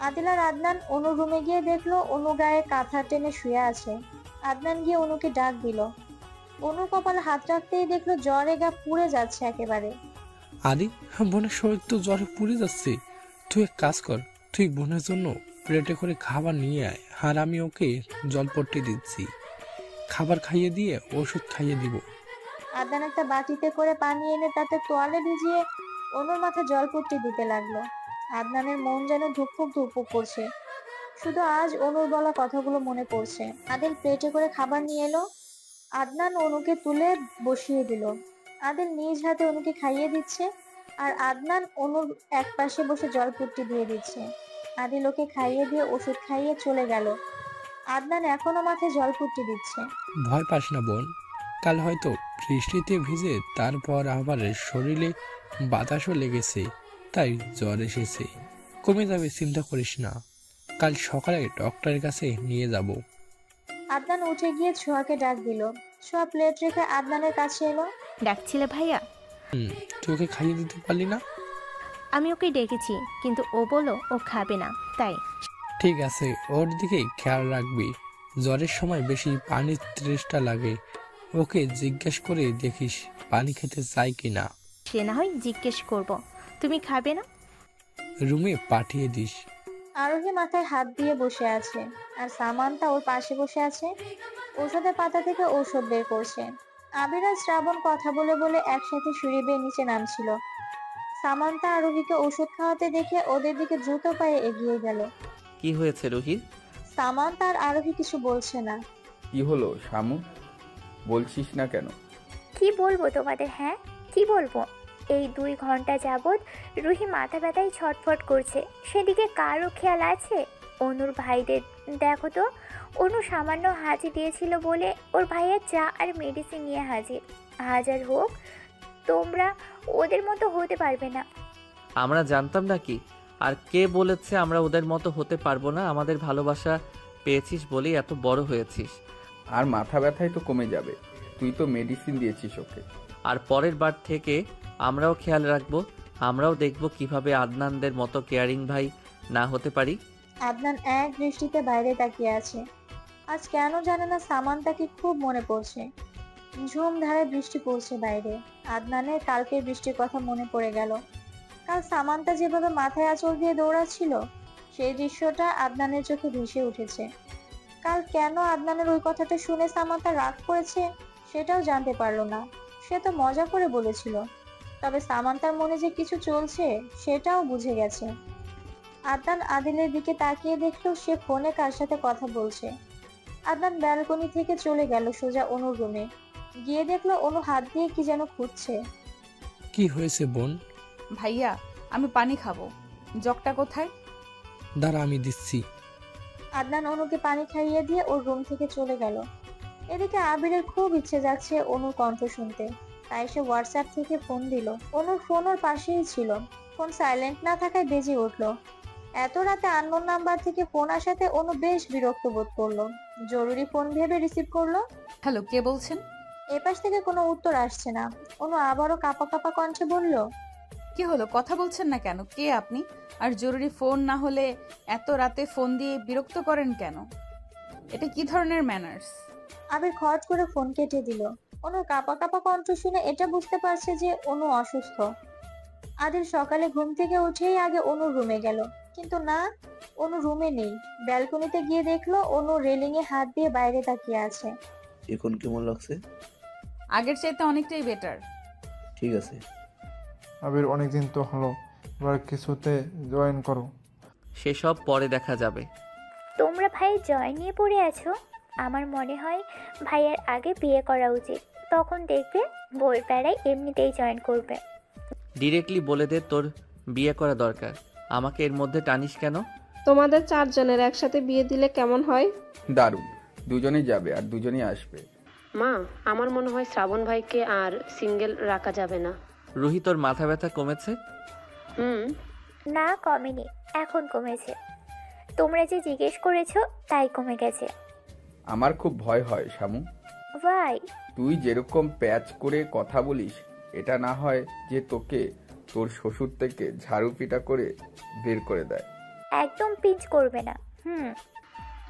আদিল আর আদনান অনুর রুমে গিয়ে দেখলো অনু গায়ে কাঁথা টেনে শুয়ে আছে। আদনান গিয়ে অনুকে ডাক দিল। অনু কপালে হাত রাখতেই দেখলো জ্বরে গা পুড়ে যাচ্ছে একেবারে। আদি, বোনের শরীর তো জ্বরে পুড়ে যাচ্ছে। তুই এক কাজ কর, তুই বোনের জন্য প্লেটে করে খাবার নিয়ে আয়, আর আমি ওকে জলপট্টি দিচ্ছি। খাবার খাইয়ে দিয়ে ওষুধ খাইয়ে দিব। আদনান একটা বাটিতে করে পানি এনে তাতে তোয়ালে ভিজিয়ে অনুর মাথায় জলপট্টি দিতে লাগলো। আদনানের মন যেন ধুকপুক ধুকপুক করছে। শুধু আজ অনুর বলা কথাগুলো মনে পড়ছে। আদিল প্লেটে করে খাবার নিয়ে এলো। আদনান অনুকে তুলে বসিয়ে দিল। আদিল নিজ হাতে অনুকে খাইয়ে দিচ্ছে, আর আদনান অনুর এক পাশে বসে জলপট্টি দিয়ে দিচ্ছে। আদিল ওকে খাইয়ে দিয়ে ওষুধ খাইয়ে চলে গেল। আদনান এখনো মাথায় জলপট্টি দিচ্ছে। ভয় পাস না বোন, কাল হয়তো বৃষ্টিতে ভিজে তারপর আবার শরীরে বাতাসও লেগেছে, তাই জ্বর এসেছে। কমে যাবে, চিন্তা করিস না। কাল সকালে ডক্টরের কাছে নিয়ে যাব। আদনান উঠে গিয়ে ছোঁয়াকে ডাক দিল। ছোঁয়া প্লেট রেখে আদনানের কাছে এলো। ডাকছিলে ভাইয়া? তুই ওকে খাইয়ে দিতে পারলি না? আমি ওকে ডেকেছি, কিন্তু ও বলল ও খাবে না, তাই। ঠিক আছে, ওর দিকে খেয়াল রাখবি। জ্বরের সময় বেশি পানির তৃষ্ণা লাগে, ওকে জিজ্ঞেস করে দেখিস পানি খেতে চাই কিনা। সে না হয় জিজ্ঞেস করব, তুমি খাবে না? রুমে পাঠিয়ে দিস। আরোহী মাথায় হাত দিয়ে বসে আছে আর সামান্তা ওর পাশে বসে আছে, ঔষধের পাতা থেকে ঔষধ বের করছে। আবির আর শ্রাবণ কথা বলে বলে একসাথে সিঁড়ি বেয়ে নিচে নামছিল। সামান্তা আরোহীকে ওষুধ খাওয়াতে দেখে ওদের দিকে দ্রুত পায়ে এগিয়ে গেল। কি হয়েছে রুহির? সামান্তা আর আরোহী কিছু বলছে না। কি হলো শামু, বলছিস না কেন? কি বলবো তোমাদের? হ্যাঁ, কি বলবো? এই 2 ঘন্টা যাবৎ রুহি মাথা ব্যথায় ছটফট করছে, সেদিকে কারও খেয়াল আছে? অনুর ভাইদের দেখো তো, অনু সামান্য হাঁচি দিয়েছিল বলে ওর ভাইয়া চা আর মেডিসিন নিয়ে হাজির। হাজার হোক, তোমরা ওদের মতো হতে পারবে না। আমরা জানতাম নাকি? আর কে বলেছে আমরা ওদের মতো হতে পারবো না? আমাদের ভালোবাসা পেয়েছিস বলেই এত বড় হয়েছিস। আর মাথা ব্যথাই তো কমে যাবে, তুই তো মেডিসিন দিয়েছিস ওকে। আর পরের বার থেকে আমরাও খেয়াল রাখবো, আমরাও দেখব কিভাবে আদনানদের মতো কেয়ারিং ভাই না হতে পারি। আদনান এক দৃষ্টিতে বাইরে তাকিয়ে আছে। আজ কেন জানে না সামান্তাকে খুব মনে পড়ছে। ঝুম ধারে বৃষ্টি পড়ছে বাইরে। আদনানের কালকের বৃষ্টির কথা মনে পড়ে গেল। কাল সামান্তা যেভাবে মাথায় আঁচল দিয়ে দৌড়াচ্ছিল, সেই দৃশ্যটা আদনানের চোখে ভেসে উঠেছে। কাল কেন আদনানের ওই কথাটা শুনে সামান্তা রাগ করেছে সেটাও জানতে পারলো না। সে তো মজা করে বলেছিল, তবে সামান্তার মনে যে কিছু চলছে সেটাও বুঝে গেছে। আদনান আদিলের দিকে তাকিয়ে দেখলো সে ফোনে কার সাথে কথা বলছে। আদনান ব্যালকনি থেকে চলে গেল সোজা অনুর রুমে। গিয়ে দেখলো অনু হাত দিয়ে কি যেন খুঁজছে। কি হয়েছে বোন? ভাইয়া, আমি পানি খাবো, জগটা কোথায়? দাঁড়া, আমি দিচ্ছি। আদনান অনুকে পানি খাইয়ে দিয়ে ওর রুম থেকে চলে গেল। এদিকে আবিরের খুব ইচ্ছে যাচ্ছে অনুর কণ্ঠ শুনতে, তাই সে হোয়াটসঅ্যাপ থেকে ফোন দিল। অনুর ফোন ওর পাশেই ছিল। ফোন সাইলেন্ট না থাকায় বেজে উঠলো। এত রাতে আননোন নাম্বার থেকে ফোন আসাতে অনু বেশ বিরক্ত বোধ করলো। জরুরি ফোন ভেবে রিসিভ করলো। হ্যালো, কে বলছেন? এপাশ থেকে কোনো উত্তর আসছে না। অনু আবারও কাঁপা কাঁপা কণ্ঠে বলল, কি হলো, কথা বলছেন না কেন? কে আপনি? আর জরুরি ফোন না হলে এত রাতে ফোন দিয়ে বিরক্ত করেন কেন? এটা কি ধরনের ম্যানার্স? আবির খট করে ফোন কেটে দিল। অনুর কাঁপা কাঁপা কণ্ঠ শুনে এটা বুঝতে পারছে যে অনু অসুস্থ। আদিল সকালে ঘুম থেকে উঠেই আগে অনুর রুমে গেল, কিন্তু না, অনু রুমে নেই। ব্যালকনিতে গিয়ে দেখলো অনু রেলিং এ হাত দিয়ে বাইরে তাকিয়ে আছে। এখন কেমন লাগছে? আগের চাইতে অনেকটাই বেটার। ঠিক আছে। আবির অনেকদিন তো হলো, এবার কিছুতে জয়েন করো। সেসব পরে দেখা যাবে। তোমরা ভাই জয় নিয়ে পড়ে আছো? আমার মনে হয় ভাইয়ার আগে বিয়ে করা উচিত, তখন দেখবে বইয়ের বেড়ায় এমনিতেই জয়েন করবে। ডিরেক্টলি বলে দে তোর বিয়ে করা দরকার, আমাকে এর মধ্যে টানিস কেন? তোমাদের 4 জনের একসাথে বিয়ে দিলে কেমন হয়? দারুণ, দুজনেই যাবে আর দুজনেই আসবে। মা, আমার মনে হয় শ্রাবণ ভাইকে আর সিঙ্গেল রাখা যাবে না। রুহি, তোর মাথা ব্যথা কমেছে? না, কমেনি, এখন কমেছে। তোমরা যে জিজ্ঞেস করেছো তাই কমে গেছে। আমার খুব ভয় হয় শামু। ভাই, তুই যেরকম প্যাচ করে কথা বলিস, এটা না হয় যে তোকে তোর শ্বশুর থেকে ঝাড়ু পিটা করে বের করে দেয়। একদম পিঞ্চ করবে না।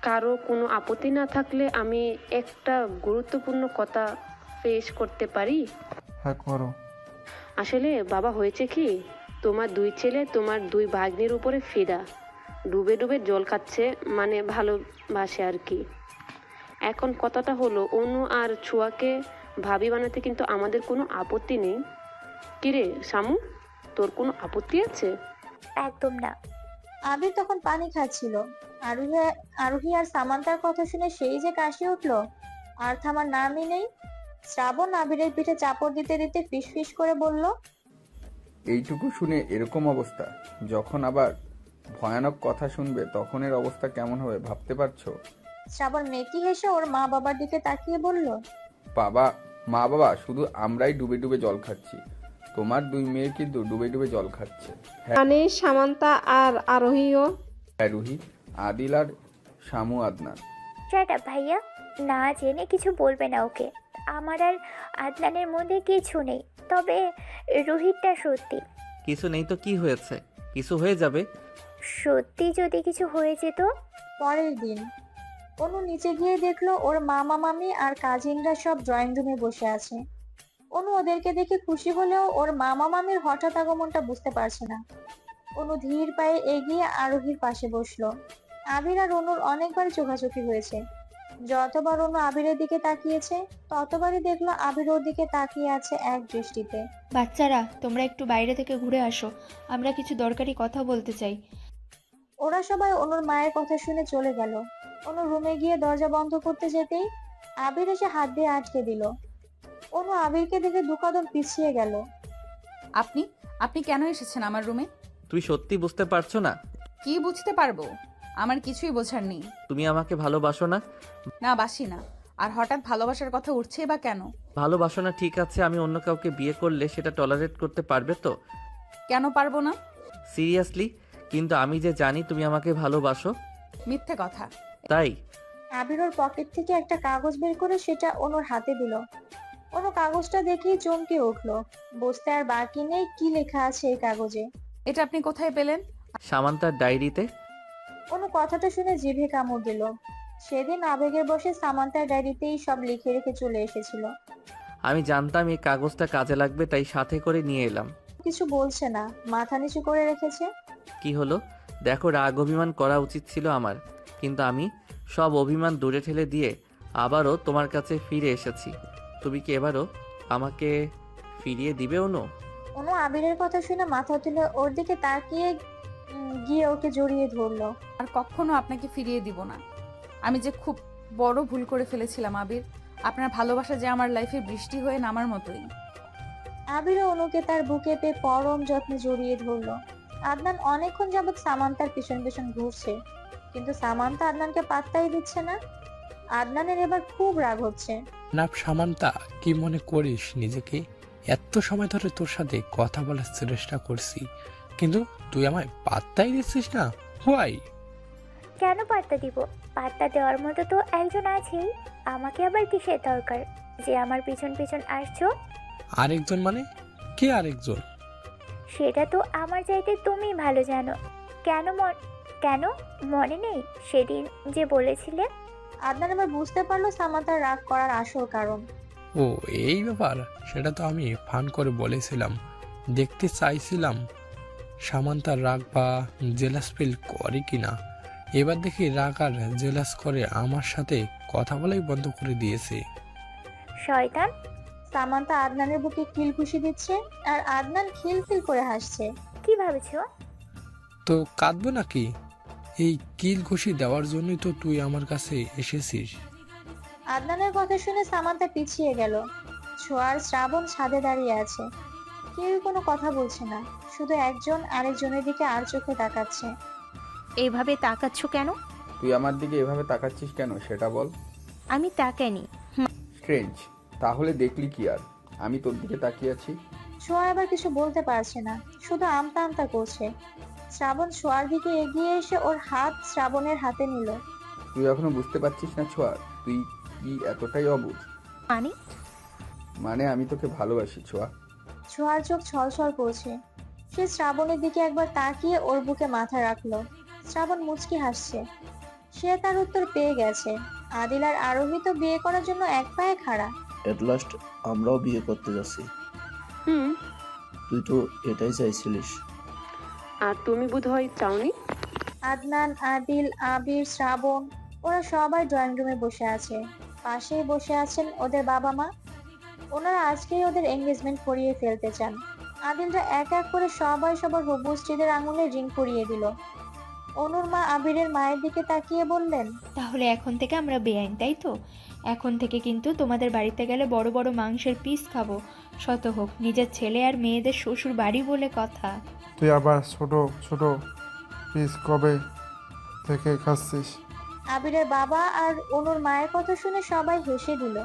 কারো কোনো আপত্তি না থাকলে আমি একটা গুরুত্বপূর্ণ কথা পেশ করতে পারি? হ্যাঁ, করো। আসলে বাবা, হয়েছে কি, তোমার 2 ছেলে তোমার 2 ভাগ্নির উপরে ফিদা, ডুবে ডুবে জল খাচ্ছে, মানে ভালোবাসে আর কি। এখন কথাটা হলো, অনু আর ছোঁয়াকে ভাবি বানাতে কিন্তু আমাদের কোনো আপত্তি নেই। কিরে শামু, তোর কোনো আপত্তি আছে? একদম না। আবির তখন পানি খাচ্ছিল। আরোহী আর সামান্তার কথা শুনে সেই যে কাশি উঠলো, আর থামার নামই নেই। শ্রাবণ আবিরের পিঠে চাপড় দিতে দিতে ফিস ফিস করে বলল, এইটুকু শুনে এরকম অবস্থা, যখন আবার ভয়ানক কথা শুনবে তখন এর অবস্থা কেমন হবে ভাবতে পারছো? শ্রাবণ মেকি হেসে ওর মা বাবার দিকে তাকিয়ে বলল, মা বাবা শুধু আমরাই ডুবে ডুবে জল খাচ্ছি, তোমার 2 মেয়ে কিন্তু ডুবে ডুবে জল খাচ্ছে। মানে সামান্তা আর আরোহীও? হ্যাঁ রুহি, আদিল আর শামু, আদনান। সেটা ভাইয়া, না জেনে কিছু বলবে না ওকে। আমার আর আদনানের মধ্যে কিছু নেই, তবে রোহিতটা সত্যি। কিছু নেই তো কি হয়েছে? কিছু হয়ে যাবে। সত্যি যদি কিছু হয়ে যেত? পরের দিন অনু নিচে গিয়ে দেখলো ওর মামা মামি আর কাজিনরা সব ড্রয়িং রুমে বসে আছে। অনু ওদেরকে দেখে খুশি হলেও ওর মামা মামির হঠাৎ আগমনটা বুঝতে পারছে না। অনু ধীর পায়ে এগিয়ে আরোহীর পাশে বসলো। আবির আর অনুর অনেকবার চোখাচোখি হয়েছে। যতবার অনু আবিরের দিকে তাকিয়েছে ততবারই দেখলো আবির ওর দিকে তাকিয়ে আছে এক দৃষ্টিতে। বাচ্চারা, তোমরা একটু বাইরে থেকে ঘুরে আসো, আমরা কিছু দরকারি কথা বলতে চাই। ওরা সবাই অনুর মায়ের কথা শুনে চলে গেল। অনু রুমে গিয়ে দরজা বন্ধ করতে যেতেই আবির এসে হাত দিয়ে আটকে দিল। অনু আবিরকে দেখে দু কদম পিছিয়ে গেল। আপনি আপনি কেন এসেছেন আমার রুমে? তুই সত্যি বুঝতে পারছো না? কি বুঝতে পারবো? আমার কিছুই বোঝার নেই। তুমি আমাকে ভালোবাসো না? না, বাসি না। আর হঠাৎ ভালোবাসার কথা উঠছেই বা কেন? ভালোবাসো না ঠিক আছে, আমি অন্য কাউকে বিয়ে করলে সেটা টলারেট করতে পারবে তো? কেন পারবো না? সিরিয়াসলি? কিন্তু আমি যে জানি তুমি আমাকে ভালোবাসো। মিথ্যে কথা। তাই? আবির ওর পকেট থেকে একটা কাগজ বের করে সেটা অনুর হাতে দিল। অনু কাগজটা দেখেই চমকে উঠলো। বুঝতে আর বাকি নেই কি লেখা আছে এই কাগজে। এটা আপনি কোথায় পেলেন? সামান্তার ডায়েরিতে। অনু কথাটা শুনে জিভে কামড় দিল। সেদিন আবেগের বসে সামান্তার ডায়েরিতেই সব লিখে রেখে চলে এসেছিল। আমি জানতাম এই কাগজটা কাজে লাগবে, তাই সাথে করে নিয়ে এলাম। কিছু বলছে না, মাথা নিচু করে রেখেছে। কি হলো? দেখো, রাগ অভিমান করা উচিত ছিল আমার, কিন্তু আমি সব অভিমান দূরে ঠেলে দিয়ে আবারও তোমার কাছে ফিরে এসেছি। তুমি কি এবারও আমাকে ফিরিয়ে দিবে অনু? অনু আবিরের কথা শুনে মাথা তুলে ওর দিকে তাকিয়ে গিয়ে ওকে জড়িয়ে ধরলো। আর কখনো আপনাকে ফিরিয়ে দিব না। আমি যে খুব বড় ভুল করে ফেলেছিলাম আবির। আপনার ভালোবাসা যে আমার লাইফে বৃষ্টি হয়ে নামার মতোই। আবিরও অনুকে তার বুকে পেয়ে পরম যত্নে জড়িয়ে ধরলো। আদনান অনেকক্ষণ যাবৎ সামান্তার পিছন পিছন ঘুরছে, কিন্তু সামান্তা আদনানকে পাত্তাই দিচ্ছে না। আদনানের এবার খুব রাগ হচ্ছে। না সামান্তা, কি মনে করিস নিজেকে? এত সময় ধরে তোর সাথে কথা বলার চেষ্টা করছি, কিন্তু তুই আমায় পাত্তাই দিচ্ছিস না। হোয়াই? কেন পাত্তা দিব? পাত্তা দেওয়ার মতো তো একজন আছেই। আমাকে আবার কিসের দরকার যে আমার পিছন পিছন আসছো? আরেকজন মানে? কে আরেকজন? সেটা তো আমার চাইতে তুমি ভালো জানো। কেন মনে নেই সেদিন যে বলেছিলে? আদনান এবার বুঝতে পারলো সামান্তার রাগ করার আসল কারণ। ও এই ব্যাপার। সেটা তো আমি ফান করে বলেছিলাম, দেখতে চাইছিলাম সামান্তার রাগ বা জেলাস ফিল করে কিনা। এবার দেখি রাগ আর জেলাস করে আমার সাথে কথা বলাই বন্ধ করে দিয়েছে। শয়তান! সামান্তা আদনানের বুকে কিল ঘুষি দিচ্ছে আর আদনান খিলখিল করে হাসছে। কি ভাবছো? তো কাঁদবো নাকি? এই কিল ঘুষি দেওয়ার জন্যই তো তুই আমার কাছে এসেছিস। আদনানের কথা শুনে সামান্তা পিছিয়ে গেল। ছোঁয়ার শ্রাবণ ছাদে দাঁড়িয়ে আছে। কেউ কোনো কথা বলছে না, শুধু একজন আরেকজনের দিকে আর চোখে তাকাচ্ছে। এইভাবে তাকাচ্ছ কেন? তুই আমার দিকে এভাবে তাকাচ্ছিস কেন সেটা বল। আমি তাকাইনি। স্ট্রেঞ্জ। তাহলে দেখলি কি আর? আমি তোর দিকে তাকিয়ে আছি। ছোঁয়া আবার কিছু বলতে পারছে না, শুধু আমতা আমতা করছে। শ্রাবণ ছোঁয়ার দিকে এগিয়ে এসে ওর হাত শ্রাবণের হাতে নিল। তুই এখনো বুঝতে পারছিস না ছোঁয়া? তুই কি এতটাই অবুঝ? মানে আমি তোকে ভালোবাসি ছোঁয়া। ছোঁয়ার চোখ ছলছল করছে। সে শ্রাবণের দিকে একবার তাকিয়ে ওর বুকে মাথা রাখলো। শ্রাবণ মুচকি হাসছে। সে তার উত্তর পেয়ে গেছে। আদিল আর আরোহী তো বিয়ে করার জন্য এক পায়ে খাড়া। এট লাস্ট আমরাও বিয়ে করতে যাচ্ছি। তুই তো এটাই চাইছিলিস। আর তুমি বোধহয় চাওনি। আদনান, আদিল, আবির, শ্রাবণ ওরা সবাই ড্রয়িং রুমে বসে আছে। পাশেই বসে আছেন ওদের বাবা মা। ওনারা আজকেই ওদের এঙ্গেজমেন্ট করিয়ে ফেলতে চান। আদিলরা এক এক করে সবাই সবার হবু স্ত্রীদের আঙুলে রিং পরিয়ে দিল। অনুর মা আবিরের মায়ের দিকে তাকিয়ে বললেন, তাহলে এখন থেকে আমরা বেআইন, তাই তো? এখন থেকে কিন্তু তোমাদের বাড়িতে গেলে বড় বড় মাংসের পিস খাবো। শত হোক নিজের ছেলে আর মেয়েদের শ্বশুর বাড়ি বলে কথা। তুই আবার ছোট ছোট পিস কবে থেকে খাচ্ছিস? আবিরের বাবা আর অনুর মায়ের কথা শুনে সবাই হেসে দিল।